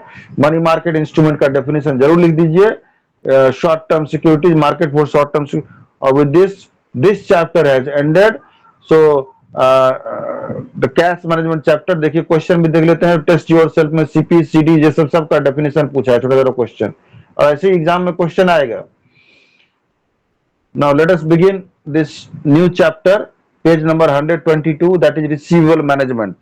मनी मार्केट इंस्ट्रूमेंट का डेफिनेशन जरूर लिख दीजिए. Short term securities, market for short term. और with this chapter has ended. So the cash management chapter. देखिए क्वेश्चन भी देख लेते हैं. टेस्ट योर सेल्फ में सीपी सीडी ये सब का डेफिनेशन पूछा है, छोटा छोटा क्वेश्चन, और ऐसे एग्जाम में क्वेश्चन आएगा. Now let us begin this new chapter, page number 122, that is receivable management.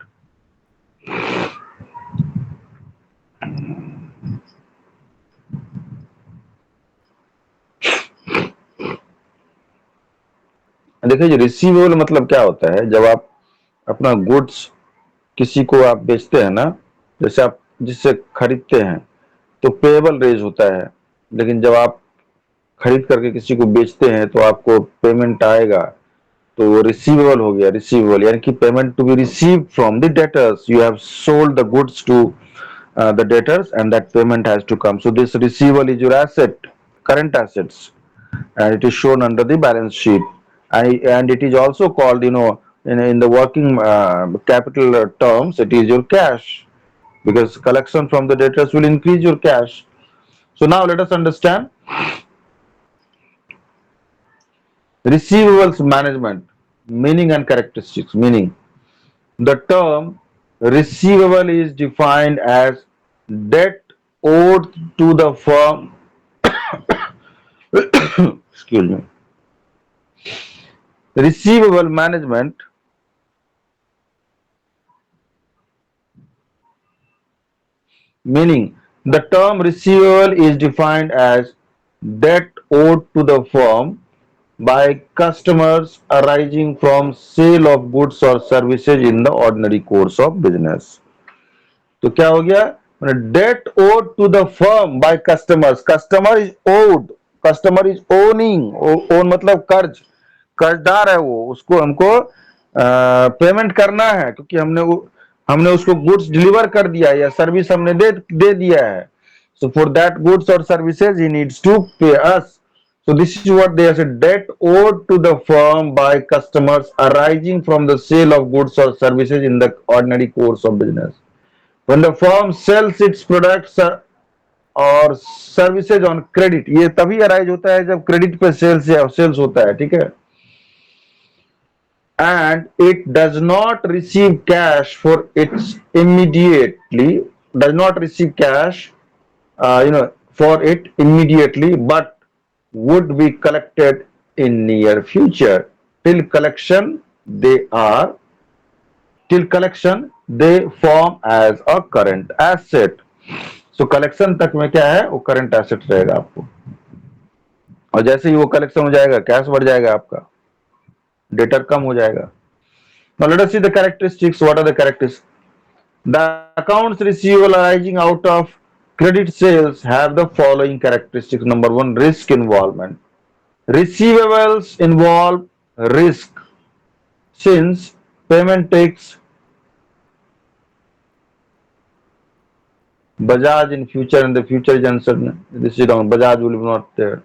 देखिए जो रिसीवेबल मतलब क्या होता है, जब आप अपना गुड्स किसी को आप बेचते हैं ना, जैसे आप जिससे खरीदते हैं तो पेएबल रेज होता है, लेकिन जब आप खरीद करके किसी को बेचते हैं तो आपको पेमेंट आएगा, तो वो रिसीवेबल हो गया. रिसीवेबल यानी कि payment to be received from the debtors. You have sold the goods to the debtors and that payment has to come. So this receivable is your asset, current assets, and it is shown under the balance sheet. And it is also called, in the working capital terms, it is your cash, because collection from the debtors will increase your cash. So now let us understand receivables management meaning and characteristics. Meaning, the term receivable is defined as debt owed to the firm excuse me. Receivable management Meaning, the term receivable is defined as debt owed to the firm by customers arising from sale of goods or services in the ordinary course of business. तो क्या हो गया, debt owed to the firm by customers, customer is owed, customer is owning, own मतलब कर्ज, कर्जदार है वो, उसको हमको पेमेंट करना है क्योंकि हमने उसको गुड्स डिलीवर कर दिया या सर्विस हमने दे दिया है. So for that goods or services he needs to pay us. So this is what they say, debt owed to the firm by customers arising from the sale of goods or services in the ordinary course of business. When the firm sells its products और services on credit, ये तभी arise होता है जब credit पे sales होता है, ठीक है. And it does not receive cash for its immediately, does not receive cash, for it immediately, but would be collected in near future. Till collection, they are till collection they form as a current asset. So collection तक में क्या है, वो current asset रहेगा आपको, और जैसे ही वो collection हो जाएगा, कैश बढ़ जाएगा आपका, डेटर कम हो जाएगा. Now let us see the characteristics. What are the characteristics? The accounts receivable arising out of credit sales have the following characteristics. Number one, risk involvement. Receivables involve risk since payment takes Bajaj in future and the future is uncertain. This is wrong. Bajaj will be not there.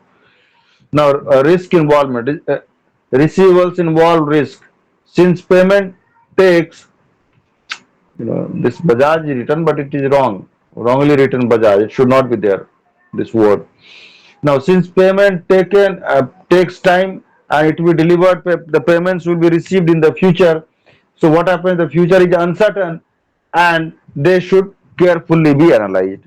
Now, risk involvement. Receivables involve risk since payment takes, this Bajaj is written, but it is wrong. Wrongly written Bajaj. It should not be there, this word. Now, since payment takes time and it will be delivered, the payments will be received in the future. So what happens? The future is uncertain and they should carefully be analyzed.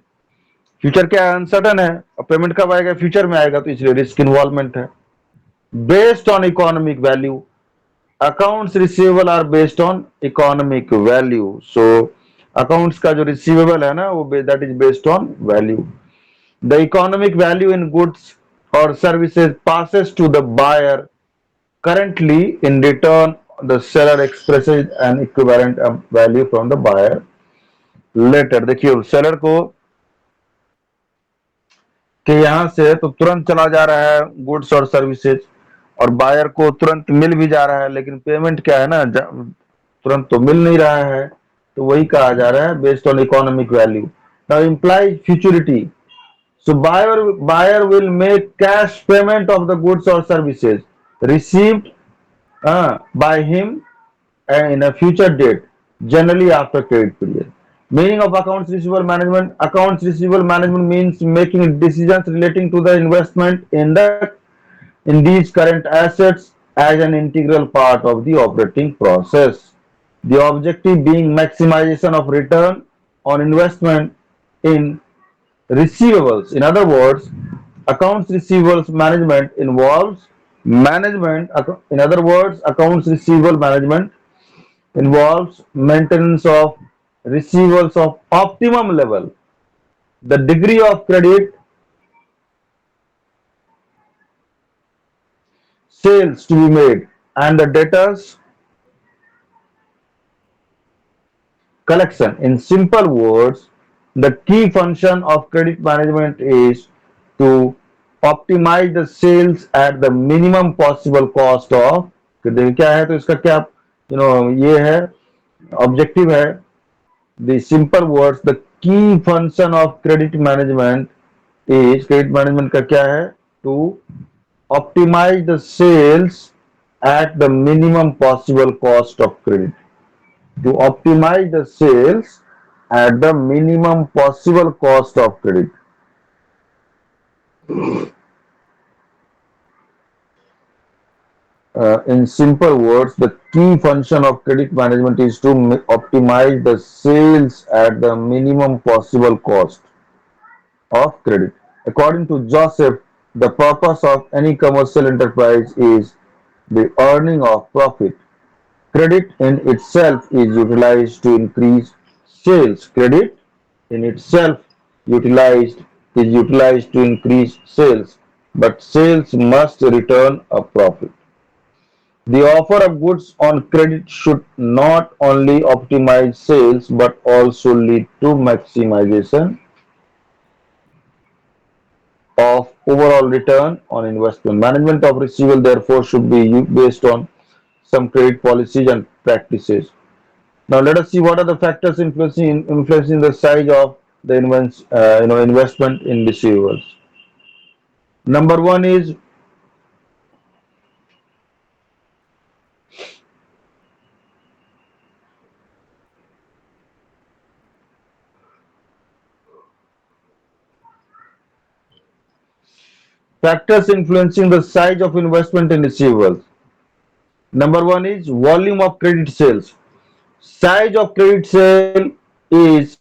Future क्या है, uncertain है, और payment कब आएगा, future में आएगा, तो इसलिए रिस्क इन्वॉल्वमेंट है. Based on economic value, accounts receivable are based on economic value. So accounts का जो रिसीवेबल है ना, वो that is based on value. The economic value in goods और services passes to the buyer currently. In return, the seller expresses an equivalent value from the buyer later. देखिए seller को कि यहां से तो तुरंत चला जा रहा है गुड्स और सर्विसेज, और बायर को तुरंत मिल भी जा रहा है, लेकिन पेमेंट क्या है ना, तुरंत तो मिल नहीं रहा है, तो वही कहा जा रहा है based on economic value. Now implies futurity. So buyer will make cash payment of the goods or services received by him in a future date, generally after credit period. Meaning of accounts receivable management. Accounts receivable management means making decisions relating to the investment in these current assets as an integral part of the operating process. The objective being maximization of return on investment in receivables. In other words, accounts receivables management involves management. In other words, accounts receivable management involves maintenance of receivables of optimum level, the degree of credit sales to be made, and the debtors collection. In simple words, the key function of credit management is to optimize the sales at the minimum possible cost of. क्या है, तो इसका क्या, ये है objective है. The simple words, the key function of credit management is, credit management का क्या है, to optimize the sales at the minimum possible cost of credit. To optimize the sales at the minimum possible cost of credit. In simple words, the key function of credit management is to optimize the sales at the minimum possible cost of credit. According to Joseph, the purpose of any commercial enterprise is the earning of profit. Credit in itself is utilized to increase sales. Credit in itself utilized is utilized to increase sales, but sales must return a profit. The offer of goods on credit should not only optimize sales but also lead to maximization of overall return on investment. Management of receivable therefore should be based on some credit policies and practices. Now let us see what are the factors influencing the size of the investment in receivables. Number one is factors influencing the size of investment in receivables. Number one is volume of credit sales. Size of credit sale is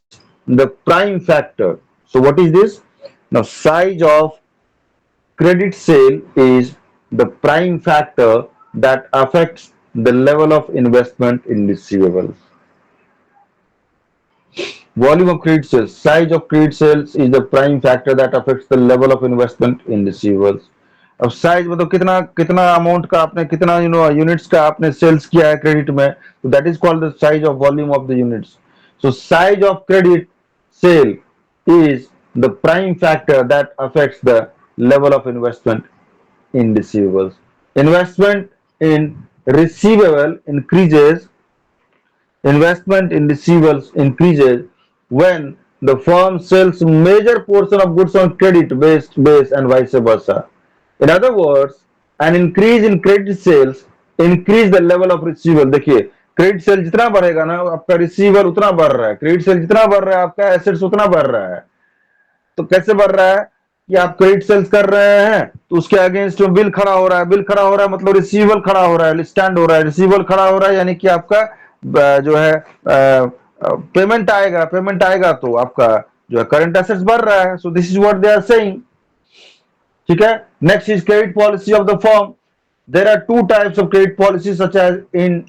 the prime factor. So what is this? Now size of credit sale is the prime factor that affects the level of investment in receivables. Volume of credit sales, size of credit sales is the prime factor that affects the level of investment in receivables. अब size मतलब कितना कितना amount का आपने कितना units का आपने sales किया है क्रेडिट में, तो that is called the size of volume of the units. So size of credit sale is the prime factor that affects the level of investment in receivables. Investment in receivable increases Investment in receivables increases when the firm sells major portion of goods on credit based base and vice versa. In other words, an increase in credit sales increase the level of receivable. देखिए credit sale जितना बढ़ेगा ना आपका रिसीवल उतना बढ़ रहा है, credit sale जितना बढ़ रहा है आपका एसेट्स उतना बढ़ रहा है. तो कैसे बढ़ रहा है कि आप क्रेडिट सेल्स कर रहे हैं तो उसके अगेंस्ट में बिल खड़ा हो रहा है, बिल खड़ा हो रहा है मतलब रिसीवल खड़ा हो रहा है, स्टैंड हो रहा है, रिसीवल खड़ा हो रहा है यानी कि आपका जो है पेमेंट आएगा तो आपका जो है करंट एसेट्स बढ़ रहा है. So this is what they are saying. ठीक है. Next is credit policy of the firm. There are two types of credit policy such as in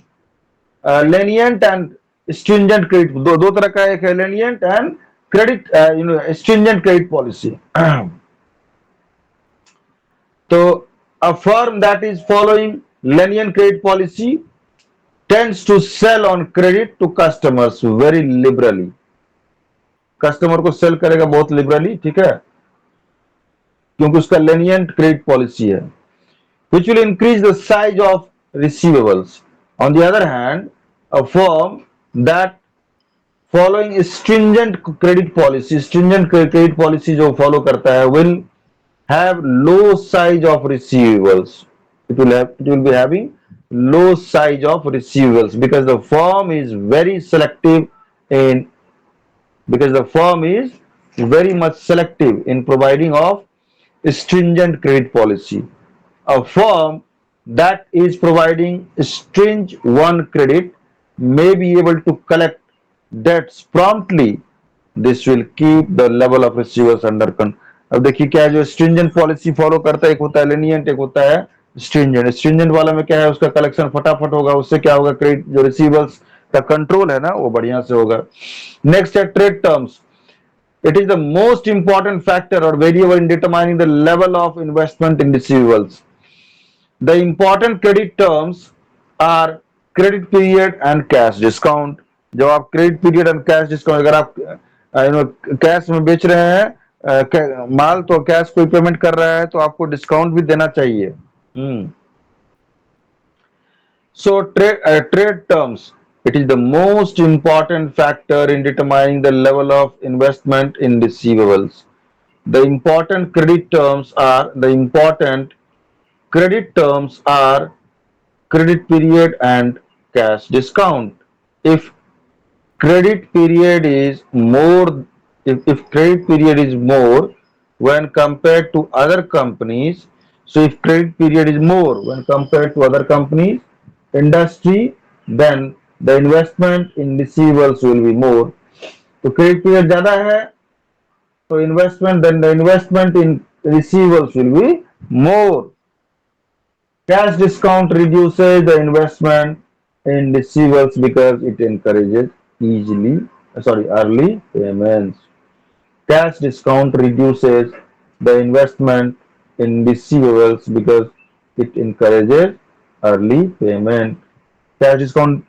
lenient and stringent credit. दो तरह का एक है lenient and credit stringent credit policy. So a firm that is following lenient credit policy tends to sell on credit to customers very liberally. Customer को cell करेगा बहुत liberally, ठीक है, क्योंकि उसका lenient credit policy है, which will increase the size of receivables. On the other hand, a firm that following stringent credit policy जो follow करता है will have low size of receivables. It will be having low size of receivables because the firm is very selective in because the firm is very much selective in providing of stringent credit policy. A firm that is providing stringent one credit may be able to collect debts promptly. This will keep the level of receivables under control. अब देखिए क्या है, जो stringent policy follow करता है, एक होता है लेनियंट, एक होता है स्ट्रिंजेंट. स्ट्रिंजेंट वाला में क्या है, उसका कलेक्शन फटाफट होगा, उससे क्या होगा, क्रेडिट जो रिसीवर्स का कंट्रोल है ना वो बढ़िया से होगा. नेक्स्ट है trade terms. It is the most important factor or variable in determining the level of investment in receivables. The important credit terms are credit period and cash discount. जब आप credit period and cash discount, अगर आप cash में बेच रहे हैं माल तो cash कोई पेमेंट कर रहा है तो आपको डिस्काउंट भी देना चाहिए. So trade terms, it is the most important factor in determining the level of investment in receivables. The important credit terms are credit period and cash discount. If credit period is more, if credit period is more when compared to other companies, so if credit period is more when compared to other companies, industry, then the investment in receivables will be more. तो credit period ज्यादा है तो investment, then the investment in receivables will be more. Cash discount reduces the investment in receivables because it encourages early payments. Cash discount reduces the investment in receivables because it encourages early payment. Cash discount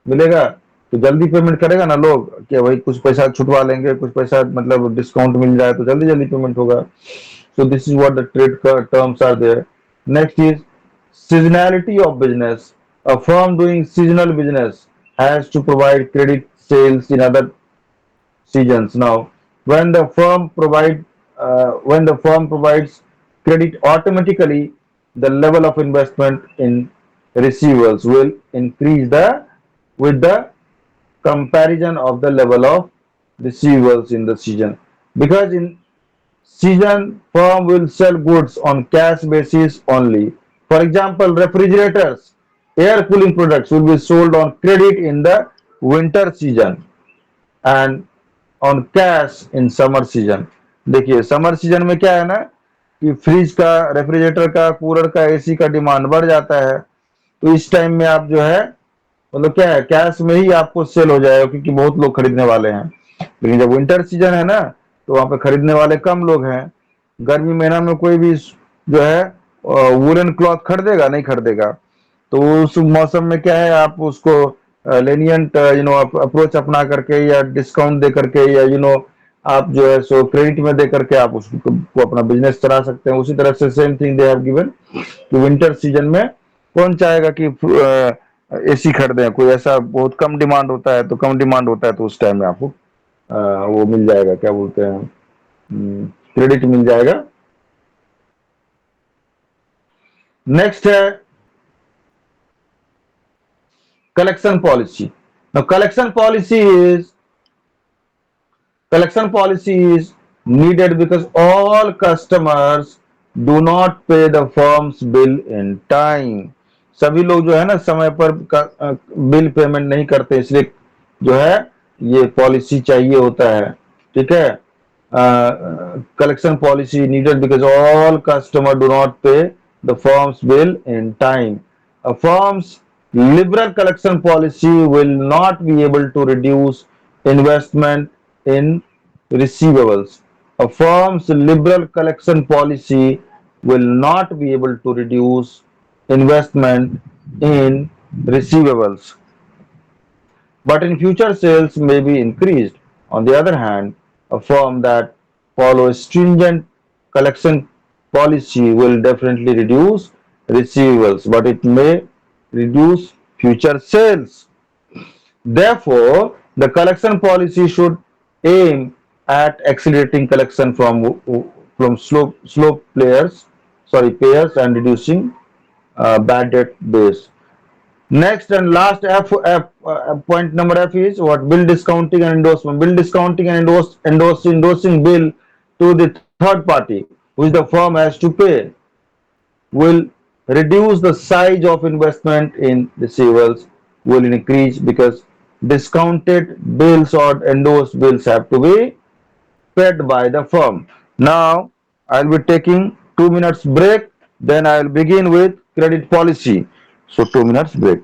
मिलेगा तो जल्दी payment करेगा ना लोग कि भाई कुछ पैसा छुटवा लेंगे, कुछ पैसा मतलब डिस्काउंट मिल जाए तो जल्दी जल्दी पेमेंट होगा. So this is what the trade terms are there. Next is seasonality of business. A firm doing seasonal business has to provide credit sales in other seasons. Now, when the firm provides credit automatically, the level of investment in receivables will increase the with the comparison of the level of receivables in the season, because in season firm will sell goods on cash basis only. For example, refrigerators, air cooling products will be sold on credit in the winter season and on cash in summer season. देखिए summer season में क्या है ना कि fridge का, refrigerator का, cooler का, AC का डिमांड बढ़ जाता है, तो इस टाइम में आप जो है मतलब क्या है कैश में ही आपको सेल हो जाएगा क्योंकि बहुत लोग खरीदने वाले हैं. लेकिन जब विंटर सीजन है ना तो वहां पे खरीदने वाले कम लोग हैं. गर्मी महीना में कोई भी जो है वुलन क्लॉथ खरीदेगा नहीं खरीदेगा. तो उस मौसम में क्या है आप उसको लेनियंट अप्रोच अपना करके या डिस्काउंट दे करके या आप जो है सो क्रेडिट में दे करके आप उसको को अपना बिजनेस चला सकते हैं. उसी तरह से same thing they have given कि विंटर सीजन में कौन चाहेगा कि एसी खरीदें. कोई ऐसा बहुत कम डिमांड होता है तो कम डिमांड होता है तो उस टाइम में आपको वो मिल जाएगा, क्या बोलते हैं, क्रेडिट मिल जाएगा. नेक्स्ट है collection policy. Now collection policy is needed because all customers do not pay the firm's bill in time. सभी लोग जो है ना समय पर बिल पेमेंट नहीं करते, इसलिए जो है ये पॉलिसी चाहिए होता है. ठीक है. Collection policy needed because all customers do not pay the firm's bill in time. A firm's liberal collection policy will not be able to reduce investment in receivables. A firm's liberal collection policy will not be able to reduce investment in receivables, but in future sales may be increased. On the other hand, a firm that follows stringent collection policy will definitely reduce receivables, but it may reduce future sales. Therefore, the collection policy should aim at accelerating collection from slow payers and reducing bad debt days. Next and last point number F is what? Bill discounting and endorsement. Bill discounting and endorsing bill to the third party, which the firm has to pay, will reduce the size of investment in receivables, will increase because discounted bills or endorsed bills have to be paid by the firm. Now, I'll be taking 2 minutes break. Then I'll begin with credit policy. So 2 minutes break.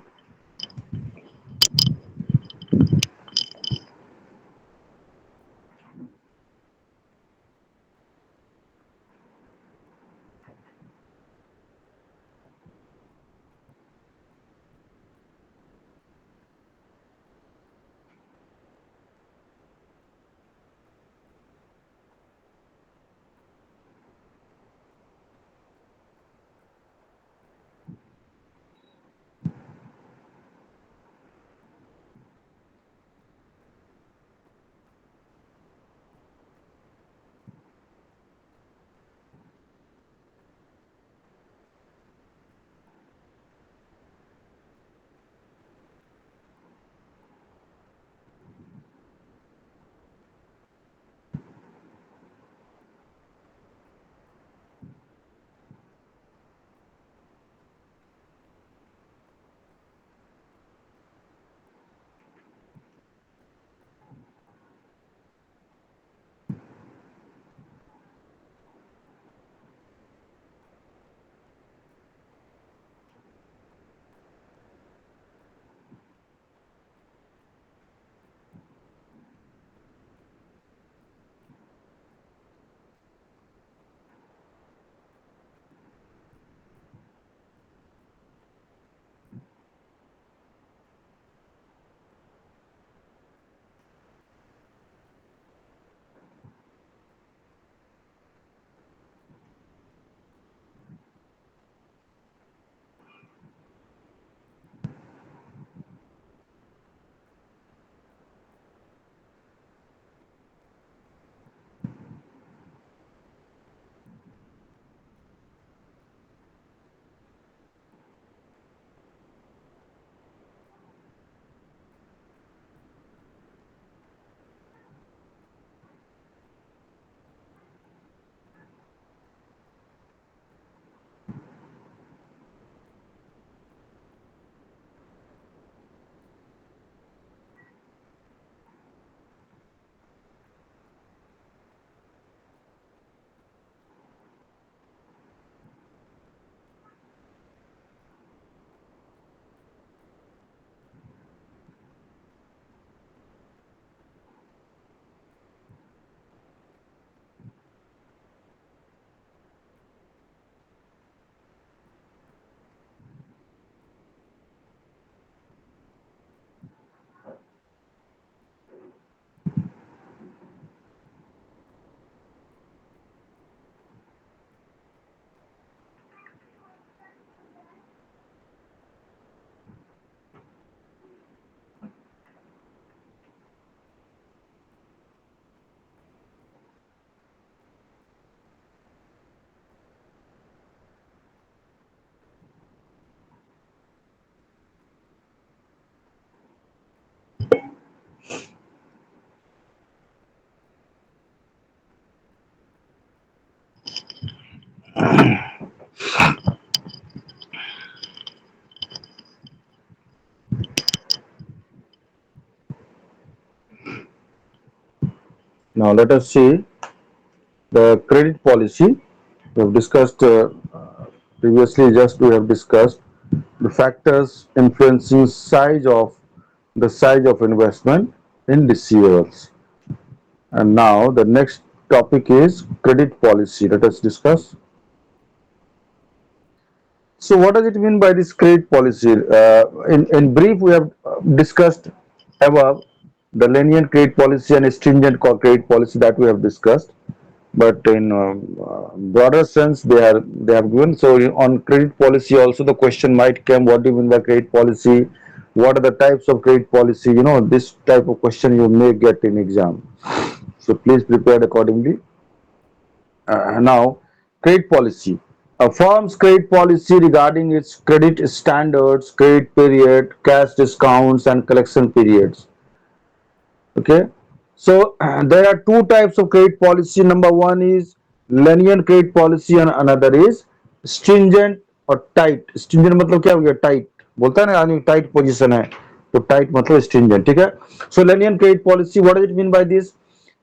Now let us see the credit policy. We have discussed previously. Just we have discussed the factors influencing size of investment in receivables. And now the next topic is credit policy. Let us discuss. So, what does it mean by this credit policy? In brief, we have discussed above the lenient credit policy and stringent credit policy that we have discussed. But in broader sense, they have given. So, on credit policy, also the question might come: what do you mean by credit policy? What are the types of credit policy? This type of question you may get in exam. So, please prepare accordingly. Now, credit policy. A firm's credit policy regarding its credit standards, credit period, cash discounts, and collection periods. Okay, so there are two types of credit policy. Number one is lenient credit policy, and another is stringent or tight. Stringent मतलब क्या हो गया? Tight बोलता है ना आदमी, tight position है तो tight मतलब stringent. ठीक है. So lenient credit policy, what does it mean by this?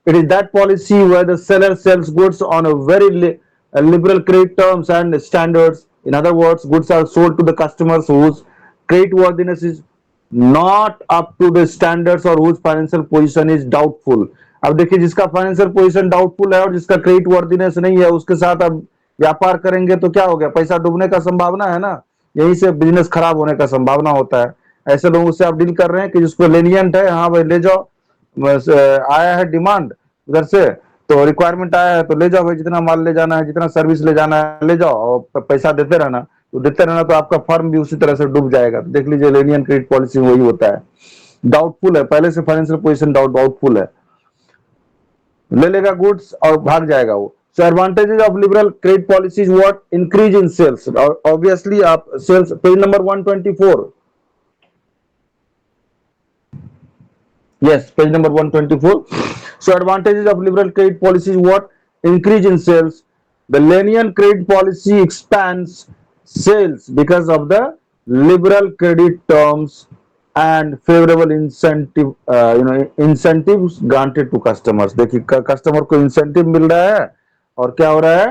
It is that policy where the seller sells goods on a very liberal credit terms and standards. In other words, goods are sold to the customers whose credit worthiness is not up to the standards or whose financial position is doubtful. अब देखिए, जिसका financial position doubtful है और जिसका credit worthiness नहीं है, उसके साथ अब व्यापार करेंगे तो क्या हो गया? पैसा डूबने का संभावना है ना, यहीं से बिजनेस खराब होने का संभावना होता है. ऐसे लोगों से आप डील कर रहे हैं कि जिसको लेनियंट है, हाँ भाई ले जाओ, बस आया है डिमांड उधर से, तो रिक्वायरमेंट आया है तो ले जाओ भाई, जितना माल ले जाना है, जितना सर्विस ले जाना है ले जाओ, और पैसा देते रहना. तो देते रहना तो आपका फर्म भी उसी तरह से डूब जाएगा. तो देख लीजिए, लेनियन क्रेडिट पॉलिसी वही होता है. डाउटफुल है, पहले से फाइनेंशियल पोजीशन डाउटफुल है, ले लेगा गुड्स और भाग जाएगा वो. So advantages of liberal credit policy is what? Increase in sales. Obviously, आप sales, page number 124. Yes, page number 124. So advantages of liberal credit policy is what? Increase in sales. The lenient credit policy expands sales because of the liberal credit terms and favorable incentives granted to customers. देखिए, customer को incentive मिल रहा है, और क्या हो रहा है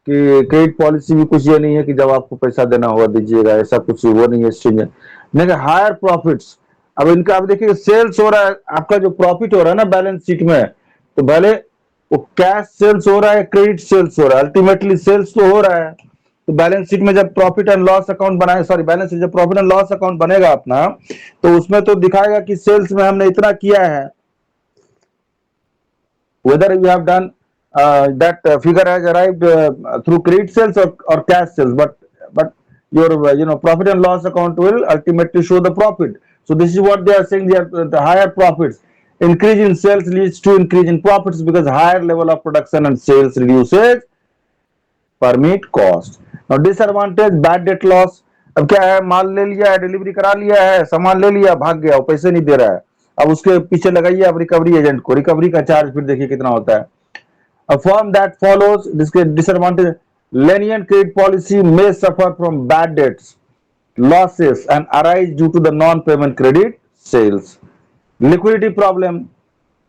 कि क्रेडिट पॉलिसी भी कुछ ये नहीं है कि जब आपको पैसा देना होगा दीजिएगा, ऐसा कुछ वो नहीं है. स्ट्रिंजेंट नहीं, हायर प्रॉफिट्स. अब इनका अब देखिए, सेल्स हो रहा है, आपका जो प्रॉफिट हो रहा है ना बैलेंस शीट में, तो भले वो कैश सेल्स हो रहा है, क्रेडिट सेल्स हो रहा है, अल्टीमेटली सेल्स तो हो रहा है. तो बैलेंस शीट में जब प्रॉफिट एंड लॉस अकाउंट बनाए, सॉरी बैलेंस शीट जब प्रॉफिट एंड लॉस अकाउंट बनेगा अपना, तो उसमें तो दिखाएगा कि सेल्स में हमने इतना किया है, whether you have done that figure has arrived through credit sales or cash sales, but your profit and loss account will ultimately show the profit. So this is what they are saying, the higher profits. Increase in sales leads to increase in profits because higher level of production and sales reduces permit cost. Now disadvantage, bad debt loss. अब क्या है, माल ले लिया है, delivery करा लिया है, सामान ले लिया, भाग गया, पैसे नहीं दे रहा है, अब उसके पीछे लगाइए आप रिकवरी एजेंट को, रिकवरी का चार्ज फिर देखिए कितना होता है. A firm that follows this disadvantage, lenient credit policy may suffer from bad debts, losses, and arise due to the non-payment credit sales. Liquidity problem.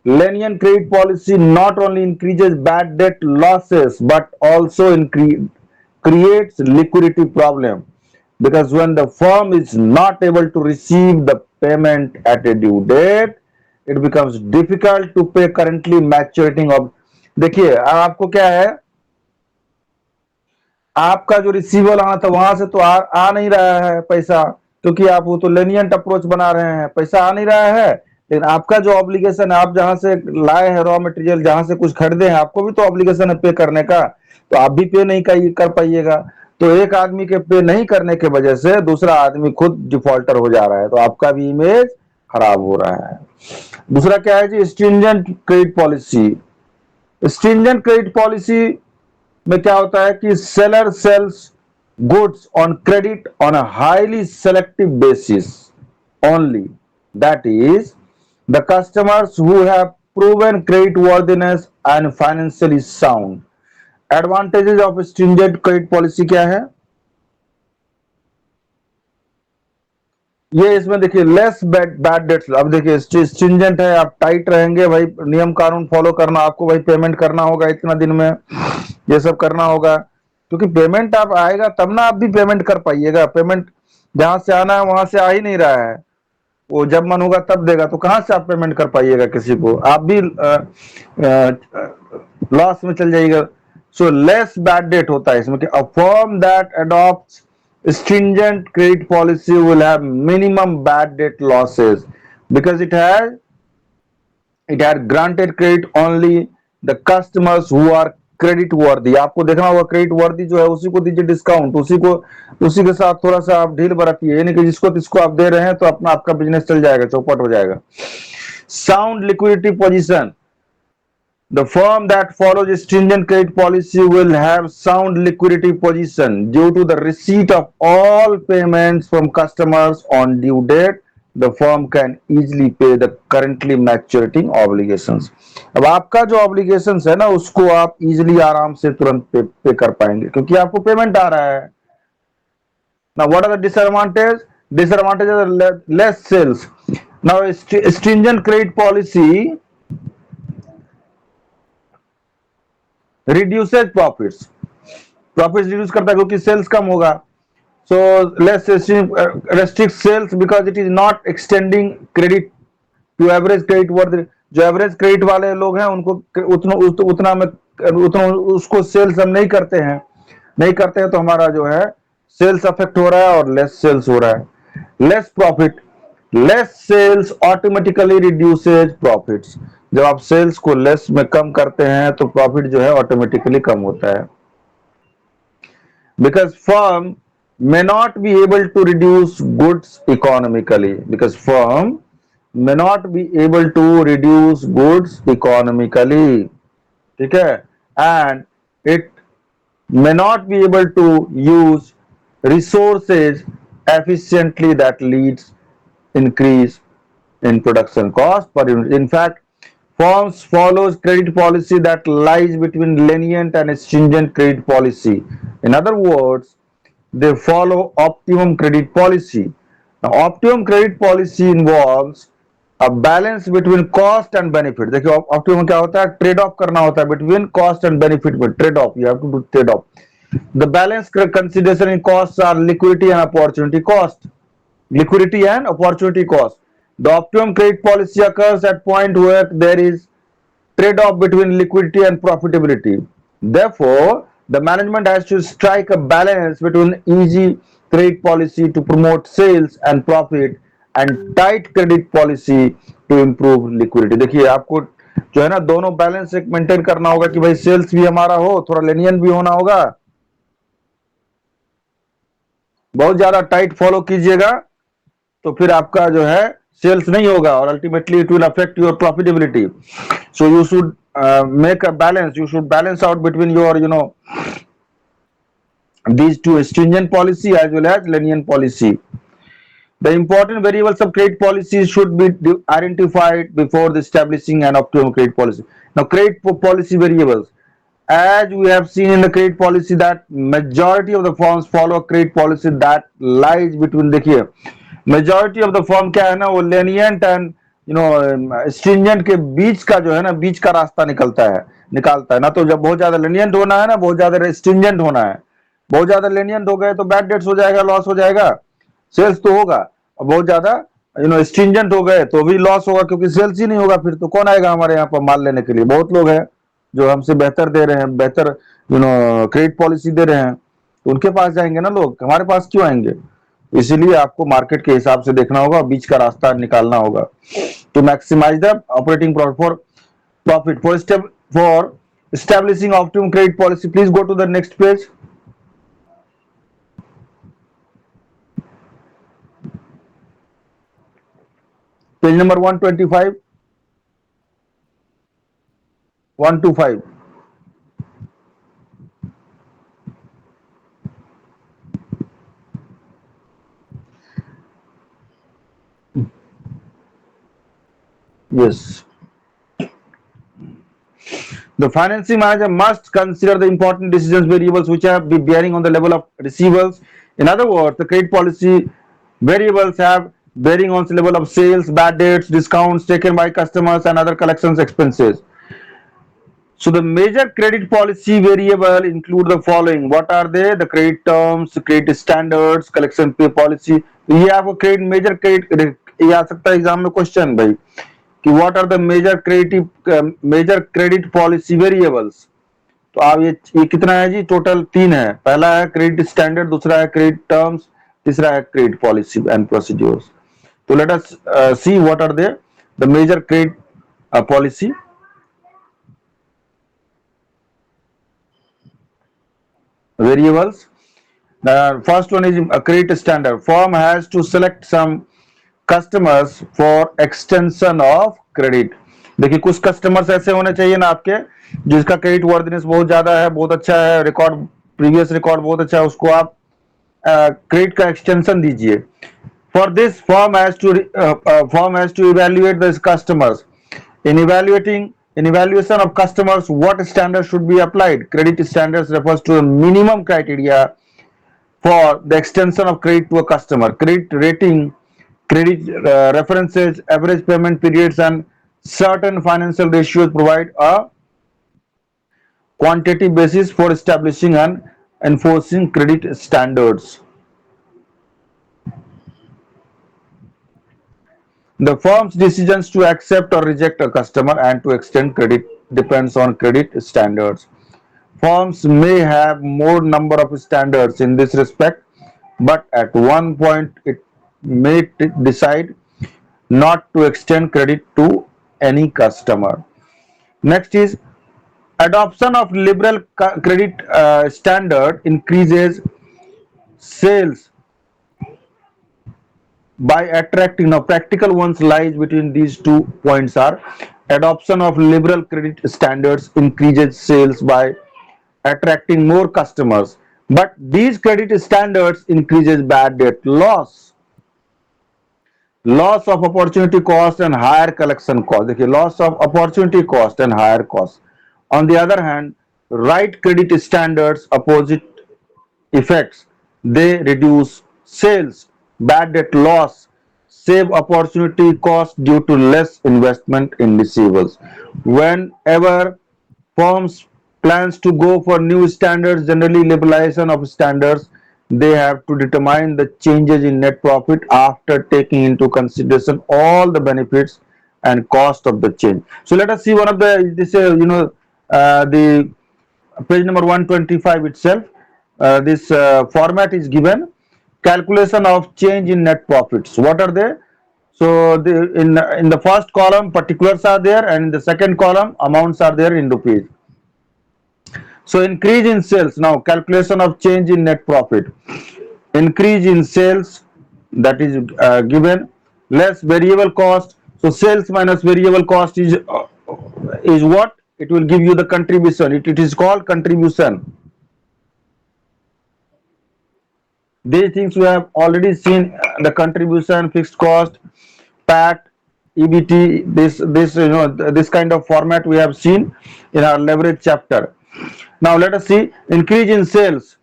Lenient credit policy not only increases bad debt losses but also creates liquidity problem, because when the firm is not able to receive the payment at a due date, it becomes difficult to pay currently maturing of. देखिए, आपको क्या है, आपका जो receivable आना था वहां से तो आ नहीं रहा है पैसा, क्योंकि आप वो तो लेनियंट अप्रोच बना रहे हैं, पैसा आ नहीं रहा है. लेकिन आपका जो ऑब्लिगेशन है, आप जहां से लाए हैं रॉ मटेरियल, जहां से कुछ खरीदे हैं, आपको भी तो ऑब्लिगेशन है पे करने का, तो आप भी पे नहीं कर पाइएगा. तो एक आदमी के पे नहीं करने के वजह से दूसरा आदमी खुद डिफॉल्टर हो जा रहा है, तो आपका भी इमेज खराब हो रहा है. दूसरा क्या है जी? Stringent credit policy. Stringent credit policy में क्या होता है कि seller sells goods on credit on a highly selective basis only, that is the customers who have proven credit worthiness and financially sound. Advantages of stringent credit policy क्या है? ये इसमें देखिए लेस बैड डेट्स। अब देखिए stringent है, आप tight रहेंगे भाई, नियम कानून फॉलो करना, आपको भाई पेमेंट करना होगा इतना दिन में, ये सब करना होगा, क्योंकि पेमेंट आप आएगा तब ना आप भी पेमेंट कर पाइएगा। पेमेंट जहां से आना है वहां से आ ही नहीं रहा है, वो जब मन होगा तब देगा, तो कहां से आप पेमेंट कर पाइएगा किसी को, आप भी लॉस में चल जाइएगा। सो लेस बैड डेट होता है इसमें कि a firm that adopts stringent credit policy will have minimum bad debt losses because it had granted credit only the customers who are credit वर्दी। आपको देखना होगा क्रेडिट वर्दी जो है उसी को दीजिए डिस्काउंट, उसी के साथ थोड़ा सा आप ढील बरतिए, यानी कि जिसको आप दे रहे हैं तो अपना आपका बिजनेस चल जाएगा, चौपट हो जाएगा। Sound liquidity position, the firm that follows a stringent credit policy will have sound liquidity position due to the receipt of all payments from customers on due date. The firm can easily pay the currently maturing obligations. अब आपका जो obligations है ना उसको आप easily आराम से तुरंत पे कर पाएंगे क्योंकि आपको पेमेंट आ रहा है। Now what are the disadvantages? Disadvantages are less sales. Now stringent credit policy reduces profits reduce करता है क्योंकि सेल्स कम होगा। So less restrict sales because it is not extending credit to average credit worth. जो average credit वाले लोग हैं उनको उतना उसको सेल्स हम नहीं करते हैं तो हमारा जो है सेल्स अफेक्ट हो रहा है और लेस सेल्स हो रहा है। Less profit, less sales automatically reduces profits. जब आप सेल्स को लेस में कम करते हैं तो प्रॉफिट जो है ऑटोमेटिकली कम होता है। because firm may not be able to reduce goods economically, because firm may not be able to reduce goods economically, ठीक है, and it may not be able to use resources efficiently that leads increase in production cost per unit. In fact, firms follows credit policy that lies between lenient and stringent credit policy. In other words, they follow optimum credit policy. Now, optimum credit policy involves a balance between cost and benefit. देखिए optimum क्या होता है? Trade off करना होता है between cost and benefit में, trade off, you have to do trade off. The balance consideration in costs are liquidity and opportunity cost. Liquidity and opportunity cost. The optimum credit policy occurs at point where there is trade-off between liquidity and profitability. Therefore, the management has to strike a balance between easy credit policy to promote sales and profit and tight credit policy to improve liquidity. देखिए आपको जो है ना दोनों balance एक maintain करना होगा कि भाई सेल्स भी हमारा हो, थोड़ा लेनियन भी होना होगा। बहुत ज्यादा टाइट फॉलो कीजिएगा तो फिर आपका जो है सेल्स नहीं होगा और ultimately it will affect your profitability. So you should make a balance, you should balance out between your these two, stringent policy as well as lenient policy. The important variables of credit policy should be identified before the establishing an optimum credit policy. Now credit policy variables, as we have seen in the credit policy that majority of the firms follow a credit policy that lies between, देखिए majority of the form क्या है ना वो लेनियंट and stringent के बीच का जो है ना बीच का रास्ता निकालता है ना। तो जब बहुत ज्यादा लेनियंट होना है ना बहुत ज्यादा स्ट्रिंजेंट होना है, बहुत ज्यादा लेनियंट हो गए तो बैड डेट्स हो जाएगा, लॉस हो जाएगा, सेल्स तो होगा, और बहुत ज्यादा स्ट्रिंजेंट हो गए तो भी लॉस होगा क्योंकि सेल्स ही नहीं होगा, फिर तो कौन आएगा हमारे यहाँ पर माल लेने के लिए। बहुत लोग हैं जो हमसे बेहतर दे रहे हैं, बेहतर क्रेडिट पॉलिसी दे रहे हैं, तो उनके पास जाएंगे ना लोग, हमारे पास क्यों आएंगे। इसीलिए आपको मार्केट के हिसाब से देखना होगा, बीच का रास्ता निकालना होगा to maximize the operating profit for establishing optimum credit policy. Please go to the next page. Page number 125, 125. Yes. The financing manager must consider the important decisions variables which have the bearing on the level of receivables. In other words, the credit policy variables have bearing on the level of sales, bad debts, discounts taken by customers, and other collections expenses. So the major credit policy variable include the following. What are they? The credit terms, credit standards, collection pay policy. ये आपको credit major credit ये आ सकता है exam में question भाई कि what are the major credit policy variables. तो आप ये कितना है जी? टोटल 3 है. पहला है क्रेडिट स्टैंडर्ड, दूसरा है क्रेडिट टर्म्स, तीसरा है क्रेडिट पॉलिसी एंड प्रोसीड्यूर्स. तो let us see what are there the major credit policy variables. The first one is a credit standard. Firm has to select some customers for extension of credit. देखिए कुछ customers ऐसे होने चाहिए ना आपके जिसका credit worthiness बहुत ज्यादा है, बहुत अच्छा है, रिकॉर्ड प्रीवियस रिकॉर्ड बहुत अच्छा है, उसको आप क्रेडिट का एक्सटेंशन दीजिए. For this firm has to evaluate this customers. In evaluation of customers, what standards should be applied? Credit standards refers to the minimum criteria for the extension of credit to a customer. Credit rating, credit references, average payment periods, and certain financial ratios provide a quantitative basis for establishing and enforcing credit standards. The firm's decisions to accept or reject a customer and to extend credit depends on credit standards. Firms may have more number of standards in this respect, but at one point it may decide not to extend credit to any customer. Next is adoption of liberal credit standard increases sales by attracting. Now practical ones lies between these 2 points are adoption of liberal credit standards increases sales by attracting more customers, but these credit standards increases bad debt loss of opportunity cost and higher collection cost. देखिए loss of opportunity cost and higher cost. On the other hand, right credit standards opposite effects. They reduce sales, bad debt loss, save opportunity cost due to less investment in receivables. Whenever firms plans to go for new standards, generally liberalization of standards, they have to determine the changes in net profit after taking into consideration all the benefits and cost of the change. So let us see one of the this the page number 125 itself. This format is given. Calculation of change in net profits. What are they? So in the first column particulars are there, and in the second column amounts are there in rupees. So increase in sales. Now calculation of change in net profit. Increase in sales, that is given, less variable cost. So sales minus variable cost is what? It will give you the contribution. It is called contribution. These things we have already seen, the contribution, fixed cost, PAT, EBT, this kind of format we have seen in our leverage chapter. Now let us see increase in sales,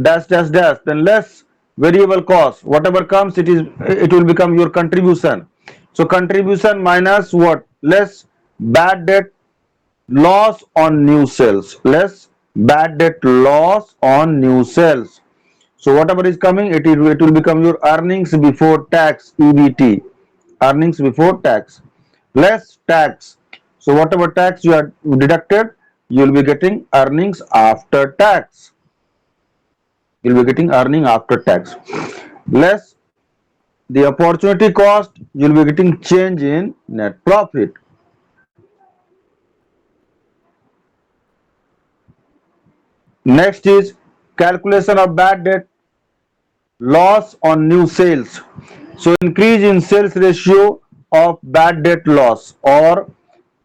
dash dash dash, then less variable cost, whatever comes it will become your contribution. So contribution minus what? Less bad debt loss on new sales, less bad debt loss on new sales. So whatever is coming, it will become your earnings before tax, EBT, earnings before tax, less tax. So whatever tax you are deducted, you will be getting earnings after tax. You will be getting earning after tax. Less the opportunity cost, you will be getting change in net profit. Next is calculation of bad debt loss on new sales. So increase in sales ratio of bad debt loss or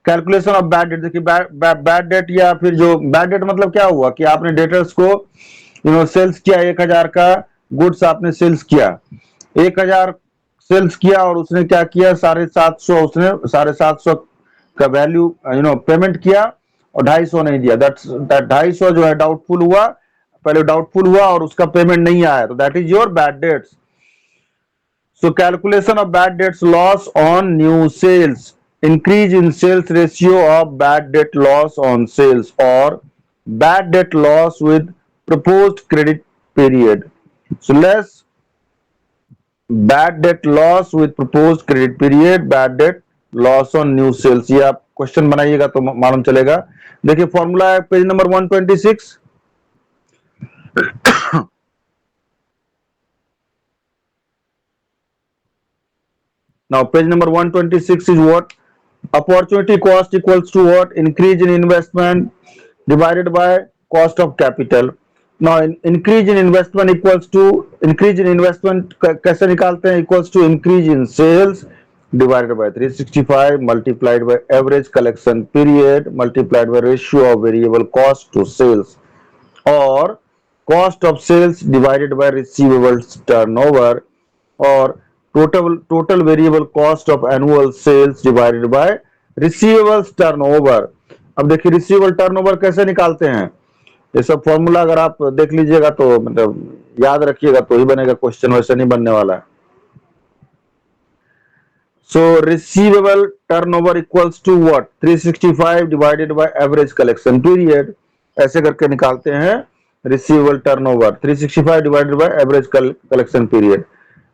calculation of bad debt. देखिए bad debt या फिर जो bad debt मतलब क्या हुआ कि आपने debtors को सेल्स किया 1000 का गुड्स आपने सेल्स किया, 1000 सेल्स किया और उसने क्या किया 750 उसने 750 का वैल्यू पेमेंट किया और 250 नहीं दिया, दैट 250 जो है डाउटफुल हुआ, पहले डाउटफुल हुआ और उसका पेमेंट नहीं आया, तो that is your bad debts. So calculation of bad debts loss on new sales. Increase in sales ratio of bad debt loss on sales or bad debt loss with proposed credit period. So less bad debt loss with proposed credit period, bad debt loss on new sales. ये आप question बनाइएगा तो मालूम चलेगा. देखिए formula है page number 126. Now page number 126 is what? Opportunity cost equals to what? Increase in investment divided by cost of capital. Now increase in investment equals to, increase in investment कैसे निकालते हैं? Equals to increase in sales divided by 365 multiplied by average collection period multiplied by ratio of variable cost to sales, or cost of sales divided by receivables turnover, or total variable cost of annual sales divided by receivables turnover. अब देखिए receivable turnover कैसे निकालते हैं, ये सब formula अगर आप देख लीजिएगा तो मतलब याद रखिएगा तो ही बनेगा क्वेश्चन, वैसे नहीं बनने वाला है. So receivable turnover equals to what? 365 divided by average collection period. ऐसे करके निकालते हैं receivable turnover, 365 divided by average collection period.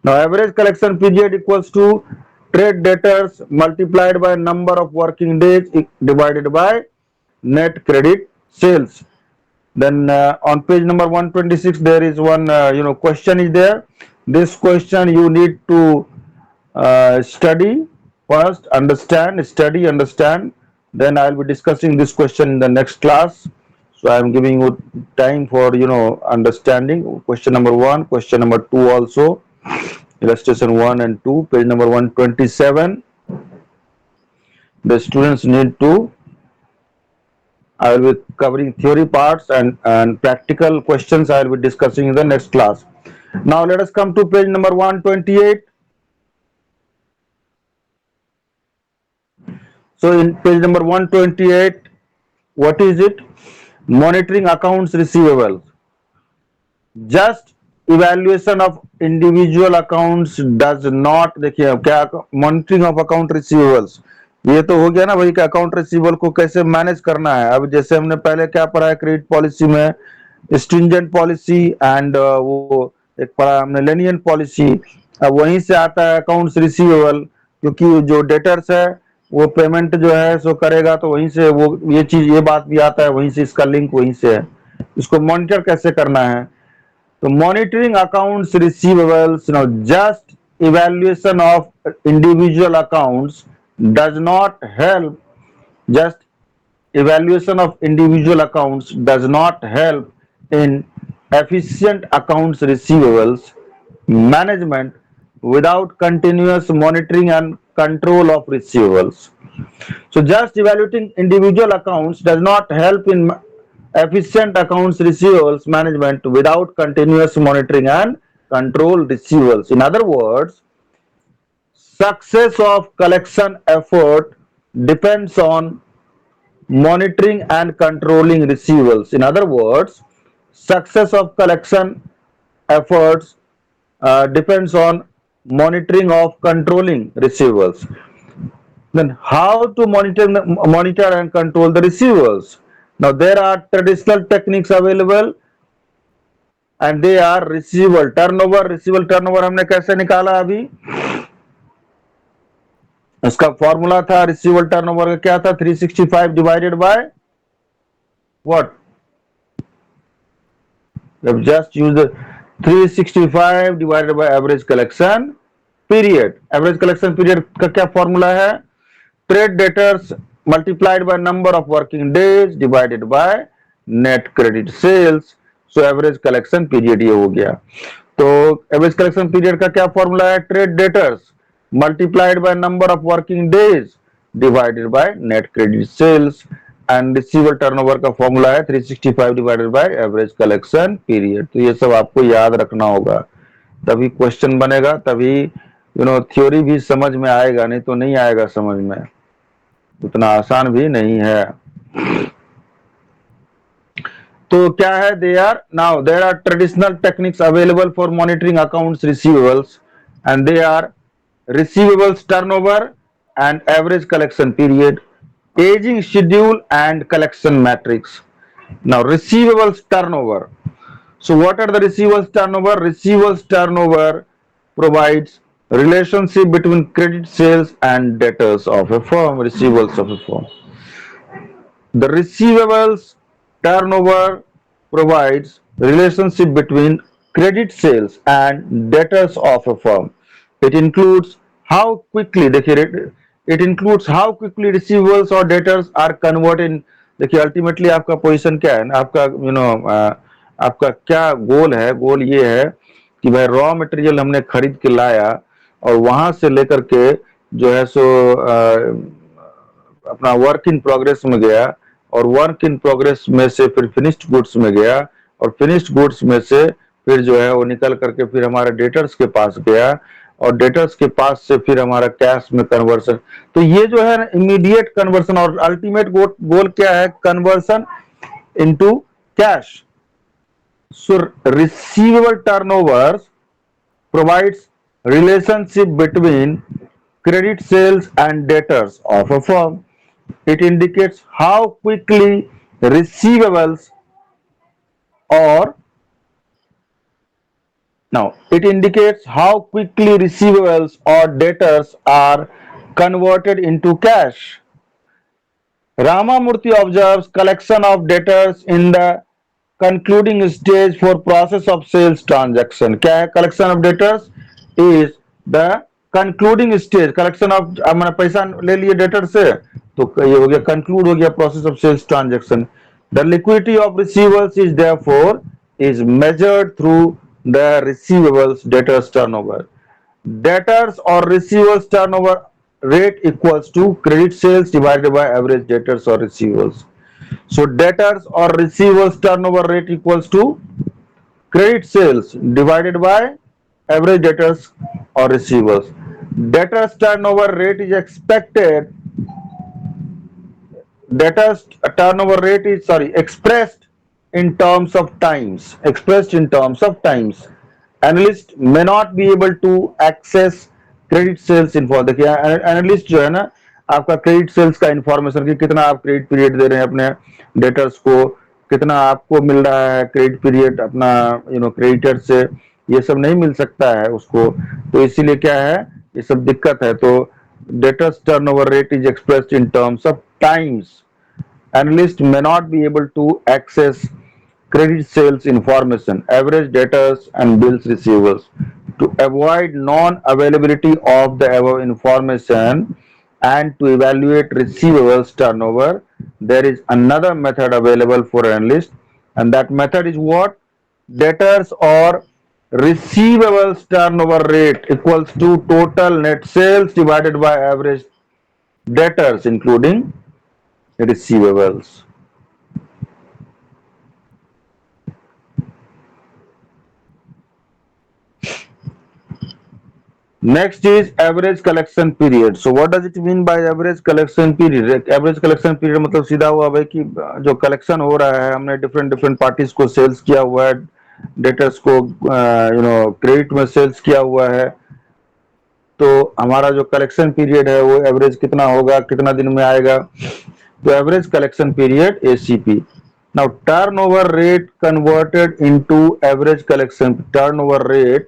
Now average collection period equals to trade debtors multiplied by number of working days divided by net credit sales. Then on page number 126 there is one question is there. This question you need to study first, understand, then I'll be discussing this question in the next class. So I am giving you time for understanding question number 1, question number 2 also, illustration 1 and 2, page number 127. The students need to, I will be covering theory parts and practical questions I will be discussing in the next class. Now let us come to page number 128. So in page number 128, what is it? Monitoring accounts receivable. Just evaluation of individual accounts does not, देखिए क्या monitoring of account receivables, ये तो हो गया ना भाई कि account receivable को कैसे मैनेज करना है. अब जैसे हमने पहले क्या पढ़ा है क्रेडिट पॉलिसी में, स्ट्रिंजेंट पॉलिसी एंड वो एक पढ़ा हमने लेनियन पॉलिसी. अब वहीं से आता है अकाउंट्स रिसीवेबल, क्योंकि जो डेटर्स है वो पेमेंट जो है सो करेगा, तो वहीं से वो ये चीज ये बात भी आता है, वहीं से इसका लिंक वहीं से है. इसको मॉनिटर कैसे करना है? तो monitoring accounts receivables, just evaluation of individual accounts does not help. Just evaluation of individual accounts does not help in efficient accounts receivables management without continuous monitoring and control of receivables. So just evaluating individual accounts does not help in efficient accounts receivables management without continuous monitoring and control receivables. In other words, success of collection effort depends on monitoring and controlling receivables. In other words, success of collection efforts depends on monitoring of controlling receivables. Then how to monitor and control the receivables? Now there are traditional techniques available and they are receivable turnover. Receivable turnover हमने कैसे निकाला अभी? इसका formula था receivable turnover का क्या था? 365 divided by what? We've just used the 365 divided by average collection period. Average collection period का क्या फॉर्मूला है? Trade debtors multiplied by number of working days divided by net credit sales. So average collection period ये हो गया. तो average collection period का क्या formula है? Trade debtors multiplied by number of working days divided by net credit sales, and receivable turnover का formula है 365 divided by average collection period. तो ये सब आपको याद रखना होगा, तभी क्वेश्चन बनेगा, तभी थ्योरी भी समझ में आएगा, नहीं तो नहीं आएगा समझ में, उतना आसान भी नहीं है. तो क्या है, they are now there are traditional techniques available for monitoring accounts receivables and they are receivables turnover and average collection period, aging schedule and collection matrix. Now receivables turnover. So what are the receivables turnover? Receivables turnover provides relationship between credit sales and debtors of a firm, receivables of a firm. The receivables turnover provides relationship between credit sales and debtors of a firm. It includes how quickly it includes how quickly receivables or debtors are converted. देखिए ultimately आपका position क्या है, आपका आपका क्या गोल है? गोल ये है कि भाई रॉ मटेरियल हमने खरीद के लाया और वहां से लेकर के जो है सो अपना वर्क इन प्रोग्रेस में गया और वर्क इन प्रोग्रेस में से फिर फिनिश्ड गुड्स में गया और फिनिश्ड गुड्स में से फिर जो है वो निकल करके फिर हमारे डेटर्स के पास गया और डेटर्स के पास से फिर हमारा कैश में कन्वर्सन। तो ये जो है इमीडिएट कन्वर्सन और अल्टीमेट गोल क्या है? Conversion into cash. So receivable turnover provides relationship between credit sales and debtors of a firm. It indicates how quickly receivables or now it indicates how quickly receivables or debtors are converted into cash. Ramamurthy observes collection of debtors in the concluding stage for process of sales transaction. क्या है collection of debtors? Is the concluding stage. collection of मैंने पैसा ले लिए debtor से तो ये हो गया conclude हो गया process of sales transaction. The liquidity of receivables is therefore is measured through the receivables debtors turnover. Debtors or receivables turnover rate equals to credit sales divided by average debtors or receivables. So debtors or receivables turnover rate equals to credit sales divided by average debtors or receivables. Debtors turnover rate is expected. Debtors turnover rate is expressed in terms of times. Expressed in terms of times. Analyst may not be able to access credit sales inform. देखिए analyst जो है ना आपका credit sales का information कि कितना आप credit period दे रहे हैं अपने डेटर्स को, कितना आपको मिल रहा है क्रेडिट पीरियड अपना क्रेडिटर से, ये सब नहीं मिल सकता है उसको। तो इसीलिए क्या है, ये सब दिक्कत है। तो debtors turnover rate is expressed in terms of times. Analysts may not be able to access credit sales information, average debtors and bills receivables. To avoid non-availability of the above information and to evaluate receivables turnover, there is another method available for analysts, and that method is what? Debtors or receivables turnover rate equals to total net sales divided by average debtors including receivables. Next is average collection period. So what does it mean by average collection period? Average collection period मतलब सीधा हुआ भाई कि जो collection हो रहा है, हमने डिफरेंट पार्टीज को सेल्स किया हुआ है, डेटर्स को क्रेडिट में सेल्स किया हुआ है, तो हमारा जो कलेक्शन पीरियड है वो एवरेज कितना होगा, कितना दिन में आएगा? तो average collection period ACP. Now turnover rate converted into average collection turnover rate.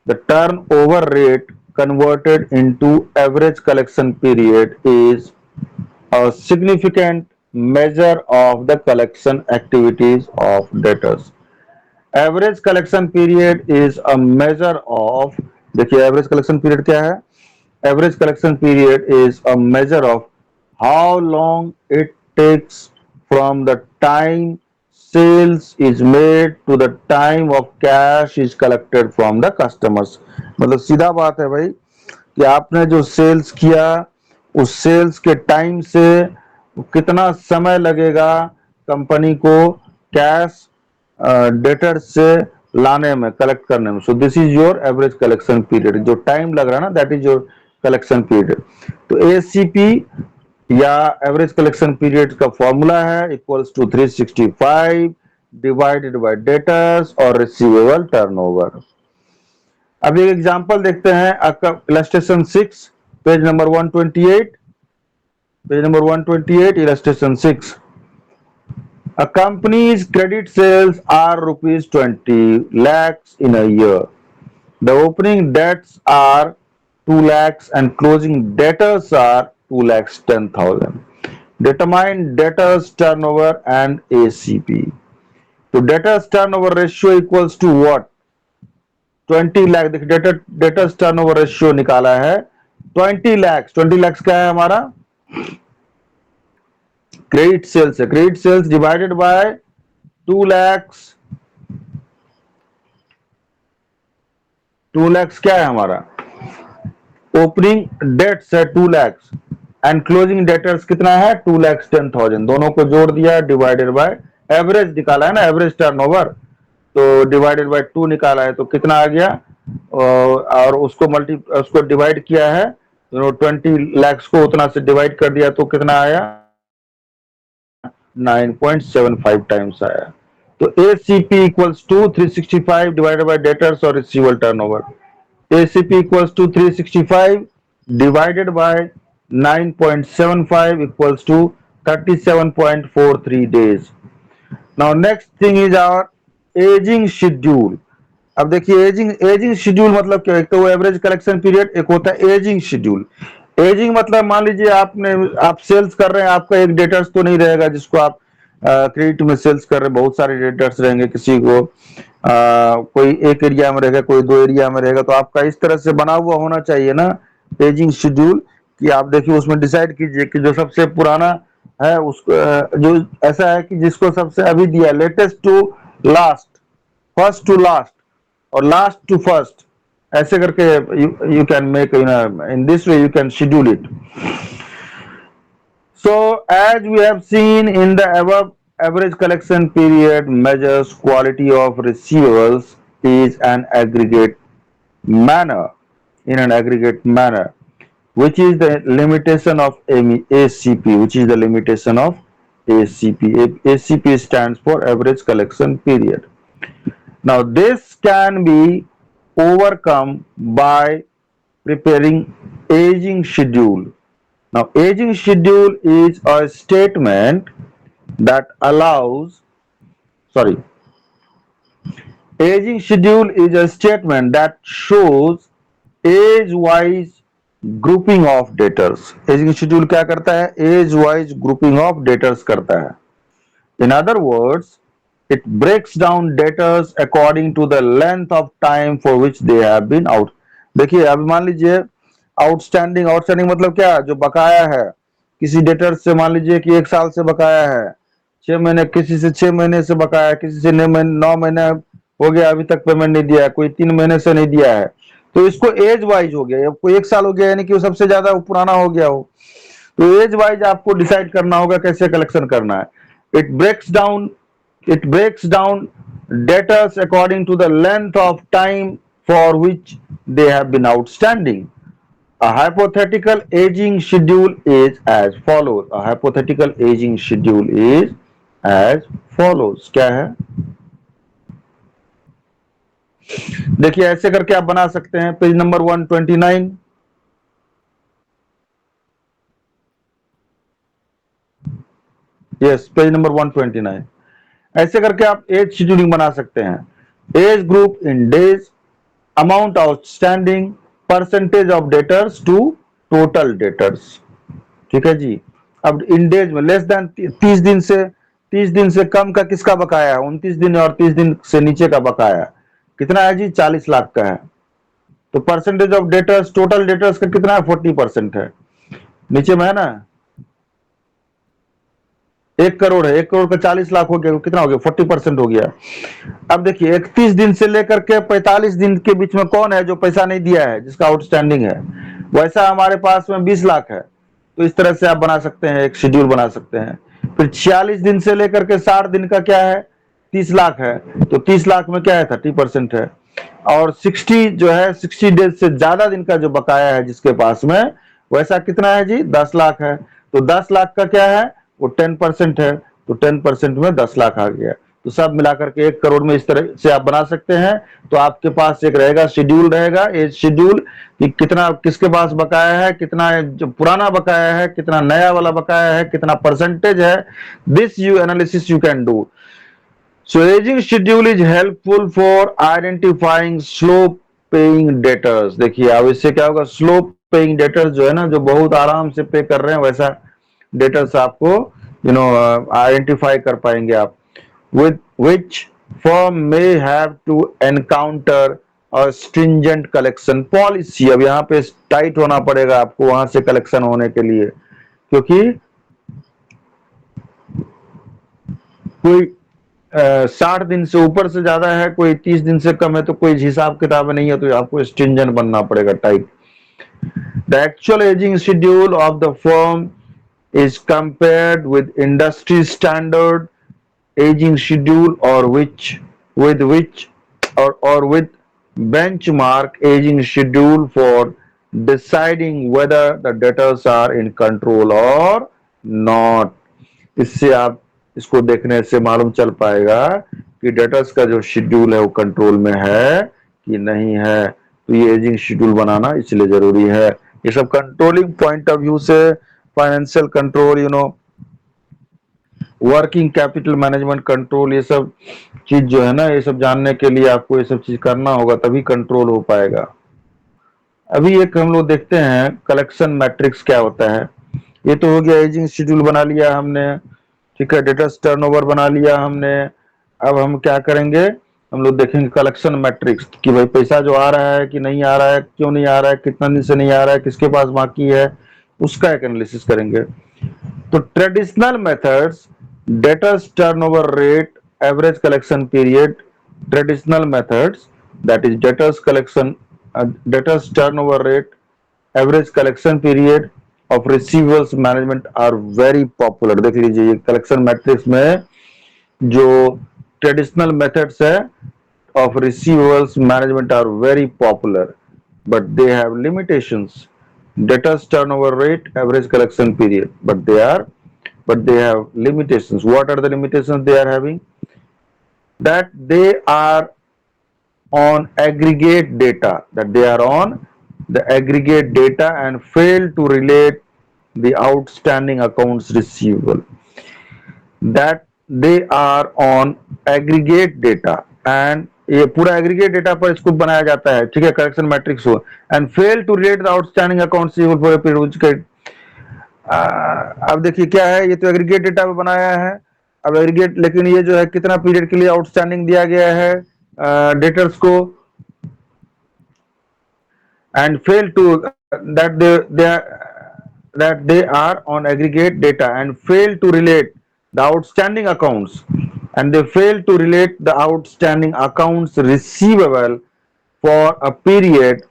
The turnover rate converted into average collection period is a significant measure of the collection activities of debtors. Average collection period is a measure of, देखिए average collection period क्या है? Average collection period is a measure of how long it takes from the time sales is made to the time of cash is collected from the customers. मतलब सीधा बात है भाई कि आपने जो सेल्स किया उस सेल्स के टाइम से कितना समय लगेगा कंपनी को कैश डेटर से लाने में, कलेक्ट करने में। सो this is your average collection period. जो टाइम लग रहा है ना, that is your collection period. तो ACP या एवरेज कलेक्शन पीरियड का फॉर्मूला है equals to 365 divided by debtors or receivable turnover. अब एक एग्जांपल देखते हैं आपका illustration 6 page number 128, page number 128 illustration 6. A company's credit sales are rupees 20 lakhs in a year. The opening debts are 2 lakhs and closing debtors are 2 lakhs 10,000. Determine debtors turnover and ACP. So debtors turnover ratio equals to what? 20 lakh. देखिए debtors turnover ratio निकाला है 20 lakhs. 20 lakhs क्या है हमारा? Credit sales है. Credit sales divided by 2 lakhs. 2 lakhs क्या है हमारा? ओपनिंग डेट्स है 2 lakhs एंड क्लोजिंग डेटर्स कितना है? 2 lakhs 10,000. दोनों को जोड़ दिया डिवाइडेड बाय एवरेज निकाला है ना, एवरेज टर्नओवर, तो डिवाइडेड बाय 2 निकाला है तो कितना आ गया? और उसको डिवाइड किया है, 20 lakhs को उतना से डिवाइड कर दिया तो कितना आया? 9.75 टाइम्स आया. तो ACP equals to 365 divided by debtors और receivable turnover. ACP equals to 365 divided by 9.75 equals to 37.43 days. Now next thing is our aging schedule. अब देखिए एजिंग शेड्यूल मतलब क्या है? एक तो वो एवरेज कलेक्शन पीरियड, एक होता है एजिंग शेड्यूल. एजिंग मतलब मान लीजिए आप सेल्स कर रहे हैं, आपका एक डेटर्स तो नहीं रहेगा जिसको आप क्रेडिट में सेल्स कर रहे हैं, बहुत सारे डेटर्स रहेंगे. किसी को कोई एक एरिया में रहेगा, कोई 2 एरिया में रहेगा, तो आपका इस तरह से बना हुआ होना चाहिए ना एजिंग शेड्यूल, कि आप देखिए उसमें डिसाइड कीजिए कि जो सबसे पुराना है उसको, जो ऐसा है कि जिसको सबसे अभी दिया, latest to last, first to last और लास्ट टू फर्स्ट, ऐसे करके you can make, in this way you can schedule it. So as we have seen in the above, average collection period measures quality of receivables is an aggregate manner, in an aggregate manner, which is the limitation of ACP, which is the limitation of ACP. ACP stands for average collection period. Now this can be overcome by preparing aging schedule. Now aging schedule is a statement that allows, aging schedule is a statement that shows age-wise grouping of debtors. Aging schedule क्या करता है? Age-wise grouping of debtors करता है. In other words, it breaks down debtors according to the length of time for which they have been out. देखिए अभी मान लीजिए outstanding मतलब क्या? जो बकाया है किसी डेटर से, मान लीजिए कि 1 साल से बकाया है, 6 महीने, किसी से 6 महीने से बकाया है, किसी से 9 महीने हो गया अभी तक पेमेंट नहीं दिया है, कोई 3 महीने से नहीं दिया है, तो इसको एज वाइज हो गया. कोई 1 साल हो गया यानी कि वो सबसे ज्यादा पुराना हो गया हो, तो एज वाइज आपको डिसाइड करना होगा कैसे कलेक्शन करना है. It breaks down debtors according to the length of time for which they have been outstanding. A hypothetical aging schedule is as follows. A hypothetical aging schedule is as follows. क्या है? देखिए ऐसे करके आप बना सकते हैं. Page number 129. Yes, page number 129. ऐसे करके आप एज शेड्यूलिंग बना सकते हैं. Age group in days, amount outstanding, percentage of debtors to total debtors. ठीक है जी. अब इन डेज में लेस देन 30 दिन से कम का किसका बकाया है? 29 दिन और 30 दिन से नीचे का बकाया कितना है जी? 40 लाख का है. तो percentage of debtors, total debtors का कितना है? 40% है. नीचे में है ना 1 करोड़ है, 1 करोड़ का 40 लाख हो गया, कितना हो गया? 40% हो गया. अब देखिए 31 दिन से लेकर के 45 दिन के बीच में कौन है जो पैसा नहीं दिया है, जिसका आउटस्टैंडिंग है? वैसा हमारे पास में 20 लाख है. तो इस तरह से आप बना सकते हैं, एक शेड्यूल बना सकते हैं. फिर 46 दिन से लेकर के 60 दिन का क्या है? 30 लाख है. तो 30 लाख में क्या है? 30% है. और 60 जो है 60 डेज से ज्यादा दिन का जो बकाया है जिसके पास में, वैसा कितना है जी? 10 लाख है. तो 10 लाख का क्या है? वो 10% है. तो 10% में 10 लाख आ गया. तो सब मिलाकर के 1 करोड़ में इस तरह से आप बना सकते हैं। तो आपके पास एक रहेगा शेड्यूल, रहेगा एज शेड्यूल कि कितना किसके पास बकाया है, कितना जो पुराना बकाया है, कितना नया वाला बकाया है, कितना परसेंटेज है। This you analysis you can do. So aging schedule is helpful for identifying slow paying debtors। देखिए अब इससे क्या होगा, स्लो पेइंग डेटर्स जो है ना, जो बहुत आराम से पे कर रहे हैं, वैसा डेटर्स आपको आइडेंटिफाई कर पाएंगे आप। with which firm may have to encounter a stringent collection policy। अब यहाँ पे टाइट होना पड़ेगा आपको वहां से कलेक्शन होने के लिए, क्योंकि कोई 60 दिन से ऊपर से ज्यादा है, कोई 30 दिन से कम है, तो कोई हिसाब किताब नहीं है, तो आपको स्ट्रिंजेंट बनना पड़ेगा, type. The actual ageing schedule of the firm is compared with industry standard aging schedule or with benchmark aging schedule for deciding whether the debtors are in control or not। इससे आप इसको देखने से मालूम चल पाएगा कि डेटर्स का जो शेड्यूल है वो कंट्रोल में है कि नहीं है। तो ये एजिंग शेड्यूल बनाना इसलिए जरूरी है। ये सब कंट्रोलिंग पॉइंट ऑफ व्यू से, financial control, working capital management control, ये सब चीज जो है ना, ये सब जानने के लिए आपको ये सब चीज करना होगा, तभी कंट्रोल हो पाएगा। अभी एक हम लोग देखते हैं कलेक्शन मैट्रिक्स क्या होता है। ये तो हो गया एजिंग शेड्यूल बना लिया हमने, ठीक है, डेटर्स टर्नओवर बना लिया हमने। अब हम क्या करेंगे, हम लोग देखेंगे कलेक्शन मैट्रिक्स कि भाई पैसा जो आ रहा है कि नहीं आ रहा है, क्यों नहीं आ रहा है, कितना दिन से नहीं आ रहा है, किसके पास बाकी है, उसका एक एनालिसिस करेंगे। तो traditional methods, debtors turnover rate, average collection period, traditional methods that is debtors turnover rate, average collection period of receivers management are very popular. देख लीजिए ये कलेक्शन मैट्रिक्स में जो ट्रेडिशनल मेथड्स है of receivers management are very popular, but they have limitations. Debtors turnover rate, average collection period, but they have limitations। What are the limitations they are having? That they are on aggregate data, and fail to relate the outstanding accounts receivable। That they are on aggregate data, and ये पूरा aggregate data पर इसको बनाया जाता है, ठीक है, correction matrix हो। And fail to relate the outstanding accounts receivable for a period. अब देखिए क्या है, ये तो एग्रीगेट डेटा पे बनाया है। अब एग्रीगेट, लेकिन ये जो है कितना पीरियड के लिए आउटस्टैंडिंग दिया गया है डेटर्स को, and fail to that they are on aggregate data and fail to relate the outstanding accounts, and they fail to relate the outstanding accounts receivable for a period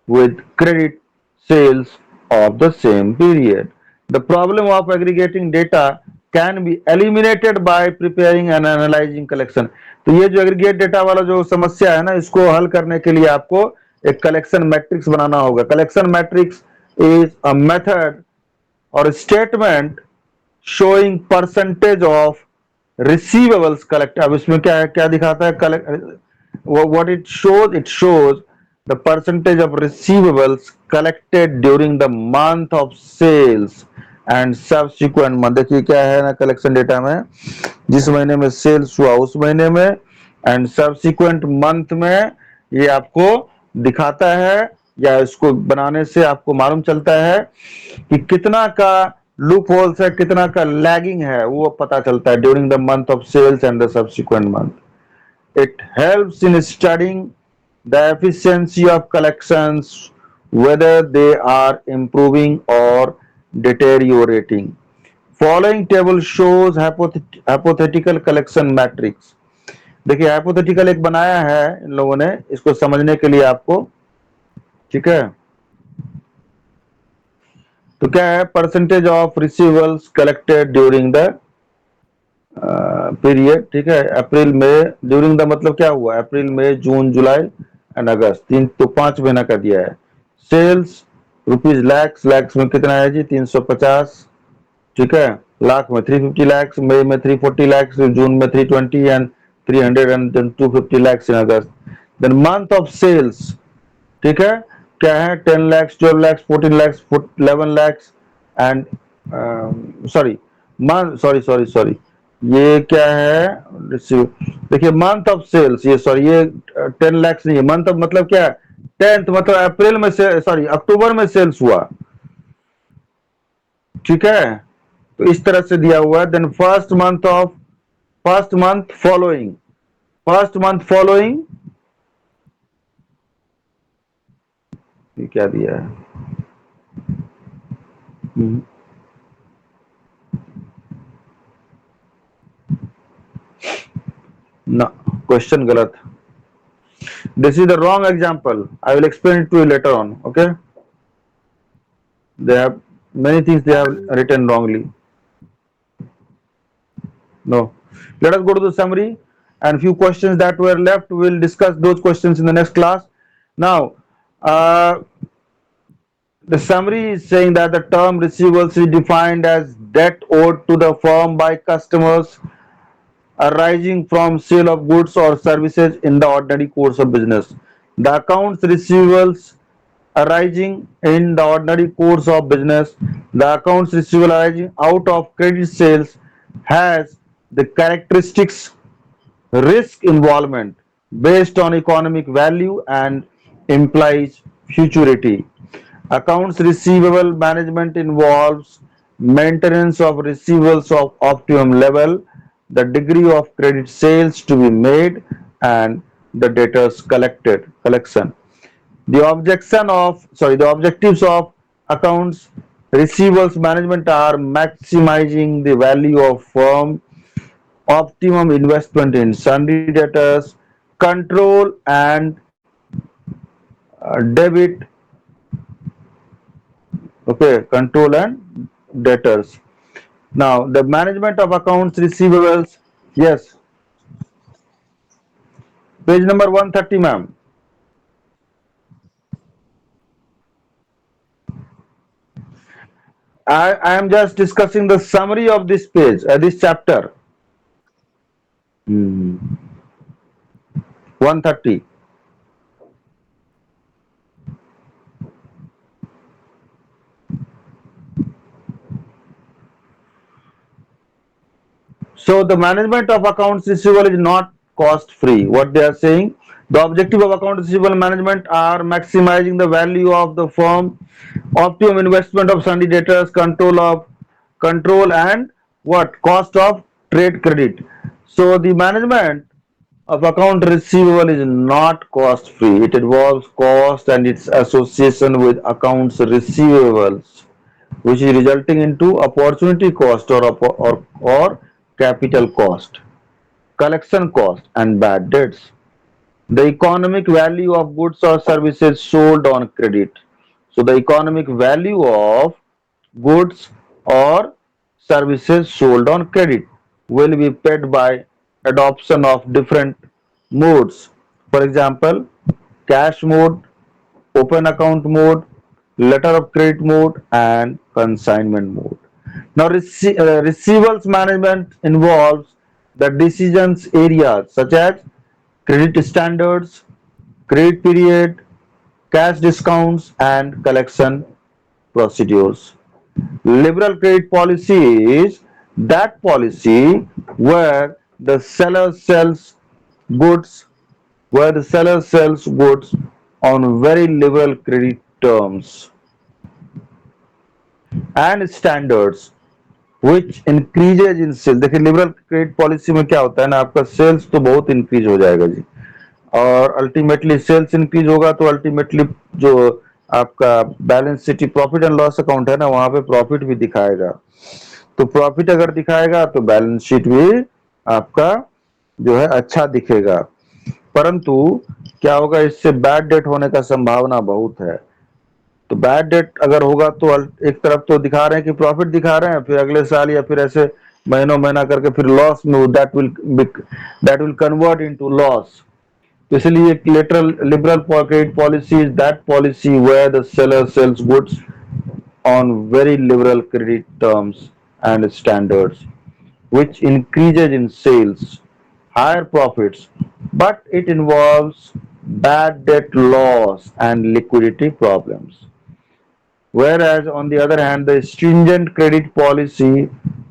with credit sales of the same period। The problem of aggregating data can be eliminated by preparing and analyzing collection। तो ये जो aggregate data वाला जो समस्या है ना, इसको हल करने के लिए आपको एक कलेक्शन मैट्रिक्स बनाना होगा। Collection matrix is a method और statement showing percentage of receivables collect. अब इसमें क्या है, क्या दिखाता है, what it shows the percentage of receivables collected during the month of sales and subsequent month। देखिए क्या है ना कलेक्शन डेटा में, जिस महीने में सेल्स हुआ उस महीने में एंड सब्सिक्वेंट मंथ में, ये आपको दिखाता है, या इसको बनाने से आपको मालूम चलता है कि कितना का लूप होल्स है, कितना का लैगिंग है, वो पता चलता है during the month of sales and the subsequent month. It helps in studying the efficiency of collections, whether they are improving or deteriorating। Following table shows hypothetical collection matrix। देखिए hypothetical एक बनाया है इन लोगों ने, इसको समझने के लिए आपको, ठीक है। तो क्या है, percentage of receivables collected during the period, ठीक है, अप्रैल में, ड्यूरिंग द मतलब क्या हुआ, अप्रैल में, जून, जुलाई एंड अगस्त, तो 5 महीना का दिया है। सेल्स रुपीज लैक्स में कितना है जी, 350, ठीक है, लाख में 350 लाख, मई में 340 लाख, जून में 320 and 300 and then 250 lakhs in August. Then month of sales, ठीक है, क्या है, 10 lakhs, 12 lakhs, 14 lakhs, 11 lakhs and sorry, month, sorry, ये क्या है, देखिए मंथ ऑफ सेल्स, ये सॉरी, ये 10 lakhs नहीं है, मंथ ऑफ मतलब क्या है, 10th मतलब अप्रैल में से, सॉरी अक्टूबर में सेल्स हुआ, ठीक है, तो इस तरह से दिया हुआ है। Then first month following, first month following, ये क्या दिया है, ना, क्वेश्चन गलत, this is the wrong example, I will explain it to you later on, okay, they have many things they have written wrongly. No, let us go to the summary and few questions that were left, we will discuss those questions in the next class. Now the summary is saying that the term receivables is defined as debt owed to the firm by customers arising from sale of goods or services in the ordinary course of business. The accounts receivables arising in the ordinary course of business, the accounts receivable arising out of credit sales has the characteristics risk involvement based on economic value and implies futurity. Accounts receivable management involves maintenance of receivables of optimum level, the degree of credit sales to be made, and the debtors collection. The objectives of accounts receivables management are maximizing the value of firm, optimum investment in sundry debtors, control and debit, okay, control and debtors. Now, the management of accounts receivables, yes, page number 130, ma'am. I am just discussing the summary of this page, this chapter. 130. So the management of accounts receivable is not cost free. What they are saying, the objective of accounts receivable management are maximizing the value of the firm, optimum investment of sundry debtors, control and what, cost of trade credit. So the management of account receivable is not cost free. It involves cost and its association with accounts receivables, which is resulting into opportunity cost or capital cost, collection cost, and bad debts. The economic value of goods or services sold on credit. So, the economic value of goods or services sold on credit will be paid by adoption of different modes. For example, cash mode, open account mode, letter of credit mode, and consignment mode. Now, receivables management involves the decisions areas such as credit standards, credit period, cash discounts, and collection procedures. Liberal credit policy is that policy where the seller sells goods where the seller sells goods on very liberal credit terms and standards which increases in sales. देखिए liberal credit policy में क्या होता है ना, आपका sales तो बहुत increase हो जाएगा जी, और अल्टीमेटली सेल्स इंक्रीज होगा तो अल्टीमेटली जो आपका balance sheet profit and loss account है ना, वहां पे प्रॉफिट भी दिखाएगा, तो प्रॉफिट अगर दिखाएगा तो बैलेंस शीट भी आपका जो है अच्छा दिखेगा, परंतु क्या होगा, इससे बैड डेट होने का संभावना बहुत है। तो बैड डेट अगर होगा तो एक तरफ तो दिखा रहे हैं कि प्रॉफिट दिखा रहे हैं, फिर अगले साल या फिर ऐसे महीनों महीना करके फिर लॉस में, that will convert into loss. तो इसलिए lateral liberal credit policy is that policy where the seller sells goods on very liberal credit terms and standards, which increases in sales. higher profits, but it involves bad debt loss and liquidity problems. Whereas, on the other hand, the stringent credit policy,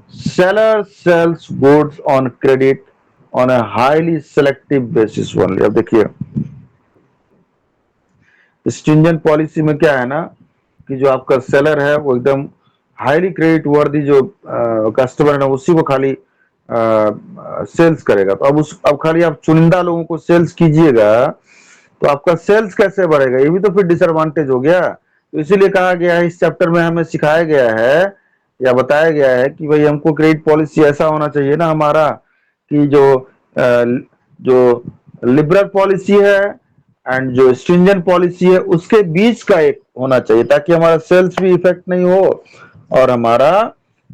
seller sells goods on credit on a highly selective basis only. अब देखिए stringent policy में क्या है ना कि जो आपका seller है वो एकदम हाईली क्रेडिट वर्दी जो कस्टमर है उसी को खाली सेल्स करेगा। तो अब खाली आप चुनिंदा लोगों को सेल्स कीजिएगा तो आपका सेल्स कैसे बढ़ेगा, ये भी तो फिर डिसएडवांटेज हो गया। तो इसीलिए कहा गया है, इस चैप्टर में हमें सिखाया गया है या बताया गया है कि भाई हमको क्रेडिट पॉलिसी ऐसा होना चाहिए ना हमारा कि जो लिबरल पॉलिसी है एंड जो स्ट्रिंजेंट पॉलिसी है उसके बीच का एक होना चाहिए, ताकि हमारा सेल्स भी इफेक्ट नहीं हो और हमारा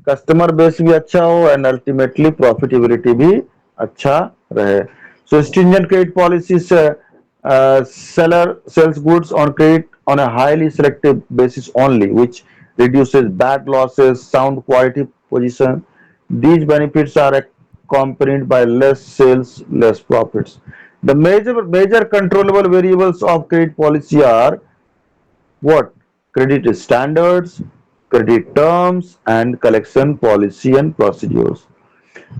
कस्टमर बेस भी अच्छा हो एंड अल्टीमेटली प्रॉफिटेबिलिटी भी अच्छा रहे। सो स्ट्रिंजेंट क्रेडिट पॉलिसी से seller sells goods on credit on a highly selective basis only, which reduces bad losses, sound quality position. These benefits are accompanied by less sales, less profits. The major controllable variables of credit policy are what? Credit standards, credit terms, and collection policy and procedures.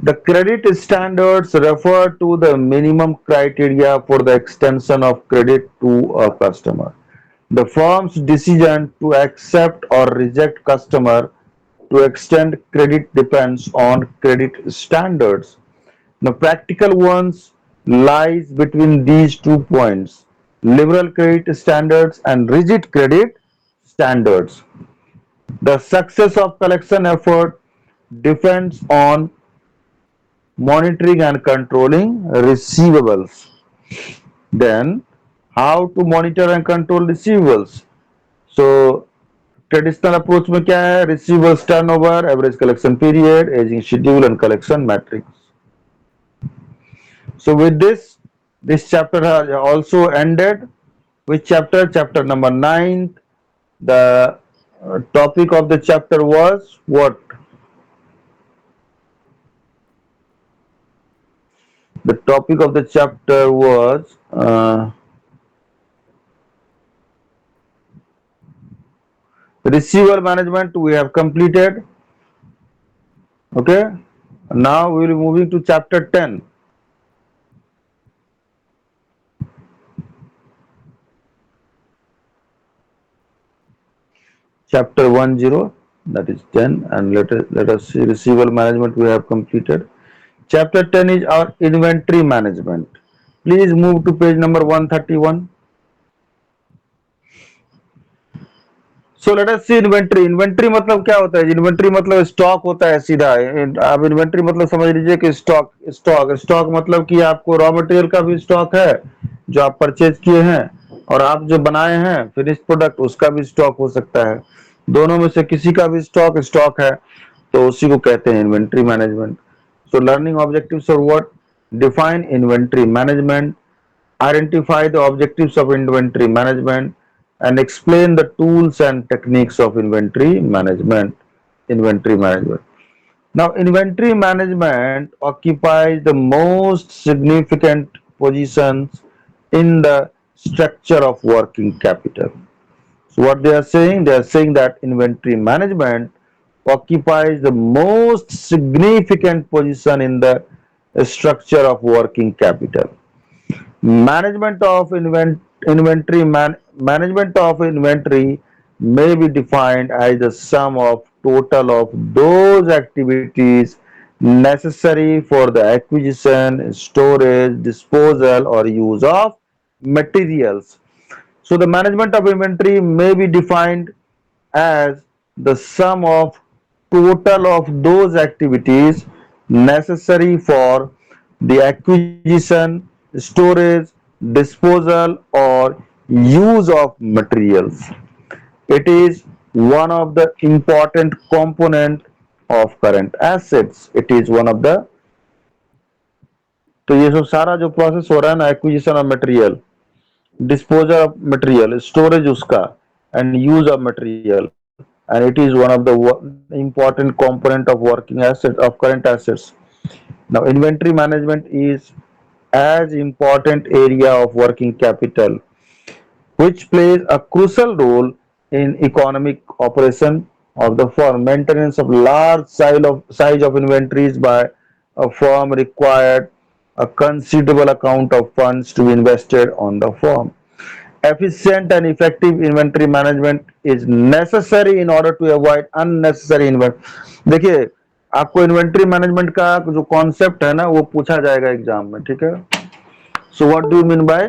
The credit standards refer to the minimum criteria for the extension of credit to a customer. The firm's decision to accept or reject customer to extend credit depends on credit standards. The practical ones lies between these 2 points: liberal credit standards and rigid credit standards. The success of collection effort depends on monitoring and controlling receivables. Then, how to monitor and control receivables? So, traditional approach में क्या है? Receivables turnover, average collection period, aging schedule and collection matrix. So with this chapter has also ended. Which chapter? Chapter number 9. The topic of the chapter was what? The topic of the chapter was receivable management. We have completed. Okay. Now we will be moving to chapter 10. Chapter 10, that is 10, and let us see receivable management we have completed. Chapter 10 is our inventory management. Please move to page number 131. So let us see inventory. Inventory मतलब क्या होता है? Inventory मतलब stock होता है सीधा। आप inventory मतलब समझ लीजिए कि स्टॉक स्टॉक स्टॉक मतलब कि आपको रॉ मटेरियल का भी स्टॉक है जो आप परचेज किए हैं, और आप जो बनाए हैं फिनिश प्रोडक्ट उसका भी स्टॉक हो सकता है। दोनों में से किसी का भी स्टॉक स्टॉक है तो उसी को कहते हैं inventory management. So learning objectives और what? Define inventory management, identify the objectives of inventory management, and explain the tools and techniques of inventory management. Inventory management. Now, inventory management occupies the most significant positions in the structure of working capital. So, what they are saying that inventory management occupies the most significant position in the structure of working capital. Management of inventory may be defined as the sum of total of those activities necessary for the acquisition, storage, disposal, or use of materials. So the management of inventory may be defined as the sum of total of those activities necessary for the acquisition, storage, disposal, or use of materials. It is one of the important component of current assets. It is one of the, तो ये सब सारा जो process हो रहा है ना, acquisition of material, disposal of material, storage uska, and use of material, and it is one of the important component of working asset of current assets. Now, inventory management is as important area of working capital, which plays a crucial role in economic operation of the firm. Maintenance of large size of inventories by a firm required a considerable amount of funds to be invested on the firm. Efficient and effective inventory management is necessary in order to avoid unnecessary invent देखिए आपको inventory management का जो concept है ना वो पूछा जाएगा exam में ठीक है so what do you mean bye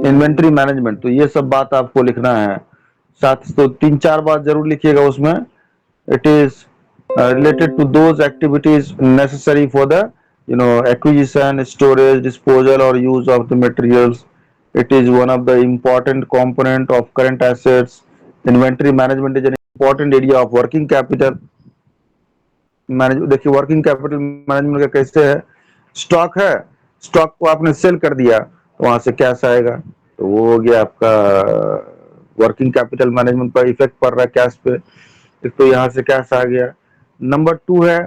inventory management तो ये सब बात आपको लिखना है साथ तो तीन चार बात जरूर लिखिएगा उसमें it is related to those activities necessary for the acquisition storage disposal or use of the materials. It is one of the important component of current assets. Inventory management is an important area of working capital manage देखिए working capital management का कैसे है stock है stock को आपने cell कर दिया तो वहां से कैश आएगा तो वो हो गया आपका वर्किंग कैपिटल मैनेजमेंट पर इफेक्ट पड़ रहा है कैश पे एक तो यहाँ से कैश आ गया नंबर टू है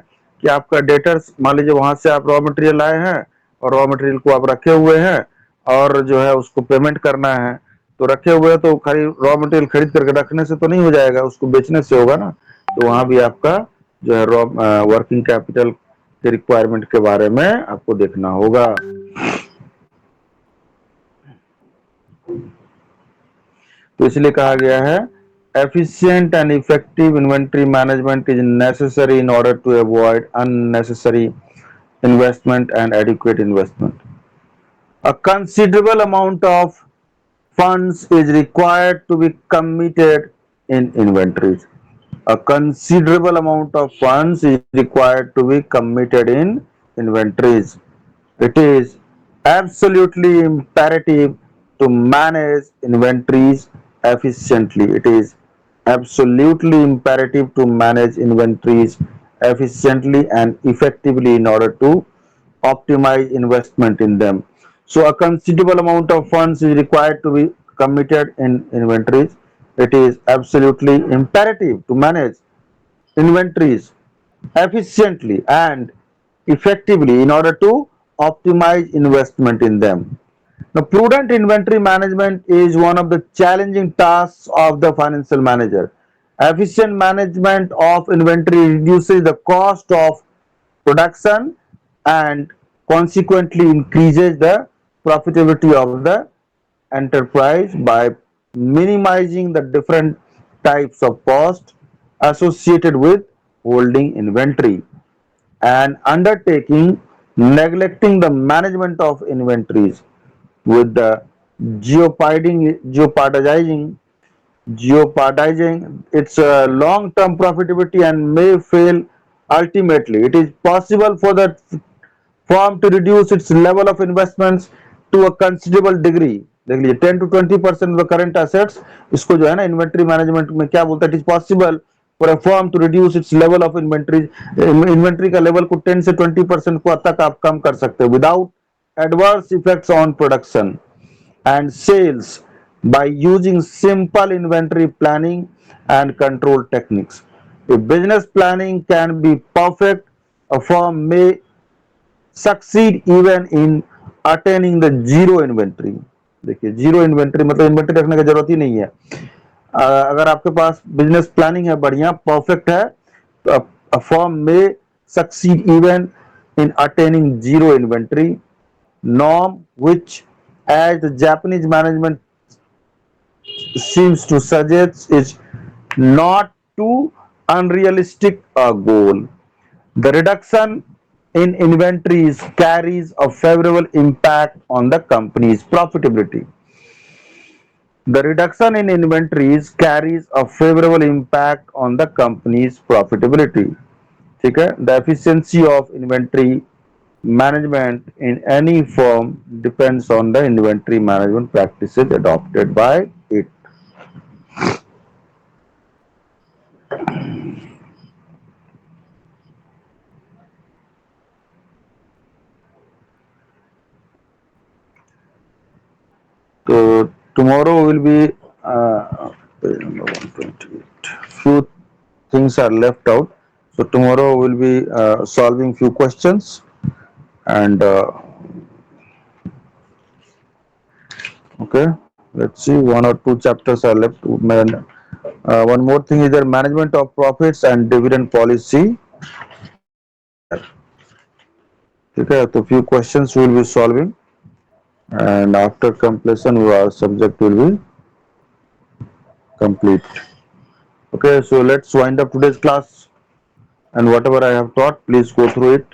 कि आपका डेटर्स मान लीजिए वहां से आप रॉ मटेरियल लाए हैं और रॉ मटेरियल को आप रखे हुए हैं और जो है उसको पेमेंट करना है तो रखे हुए हैं तो खाली रॉ मटेरियल खरीद करके रखने से तो नहीं हो जाएगा उसको बेचने से होगा ना तो वहां भी आपका जो है रॉ वर्किंग कैपिटल के रिक्वायरमेंट के बारे में आपको देखना होगा तो इसलिए कहा गया है efficient and effective inventory management is necessary in order to avoid unnecessary investment and adequate investment. A considerable amount of funds is required to be committed in inventories. A considerable amount of funds is required to be committed in inventories. It is absolutely imperative to manage inventories efficiently. It is absolutely imperative to manage inventories efficiently and effectively in order to optimize investment in them. So a considerable amount of funds is required to be committed in inventories. It is absolutely imperative to manage inventories efficiently and effectively in order to optimize investment in them. Now, prudent inventory management is one of the challenging tasks of the financial manager. Efficient management of inventory reduces the cost of production and consequently increases the profitability of the enterprise by minimizing the different types of cost associated with holding inventory and undertaking neglecting the management of inventories with the jeopardizing its long-term profitability and may fail ultimately. It is possible for the firm to reduce its level of investments to a considerable degree. देख लीजिए 10 to 20% of the current assets इसको जो है ना inventory management में क्या बोलता है it is possible for a firm to reduce its level of inventory का लेवल को 10 से 20% को तक आप कम कर सकते हो without adverse effects on production and sales by using simple inventory planning and control techniques. If business planning can be perfect, a firm may succeed even in attaining the zero inventory. देखिए zero inventory मतलब inventory रखने की जरूरत ही नहीं है अगर आपके पास business planning है बढ़िया परफेक्ट है तो a firm may succeed even in attaining zero inventory norm which as the Japanese management seems to suggest is not too unrealistic a goal. The reduction in inventories carries a favorable impact on the company's profitability. The reduction in inventories carries a favorable impact on the company's profitability. ठीक है The efficiency of inventory management in any firm depends on the inventory management practices adopted by it. So tomorrow will be page number 128. Few things are left out. So tomorrow we'll be solving few questions, and okay, let's see, one or two chapters are left. One more thing is there, management of profits and dividend policy is there. Okay, so few questions we will be solving, and after completion our subject will be complete. Okay, so let's wind up today's class, and whatever I have taught, please go through it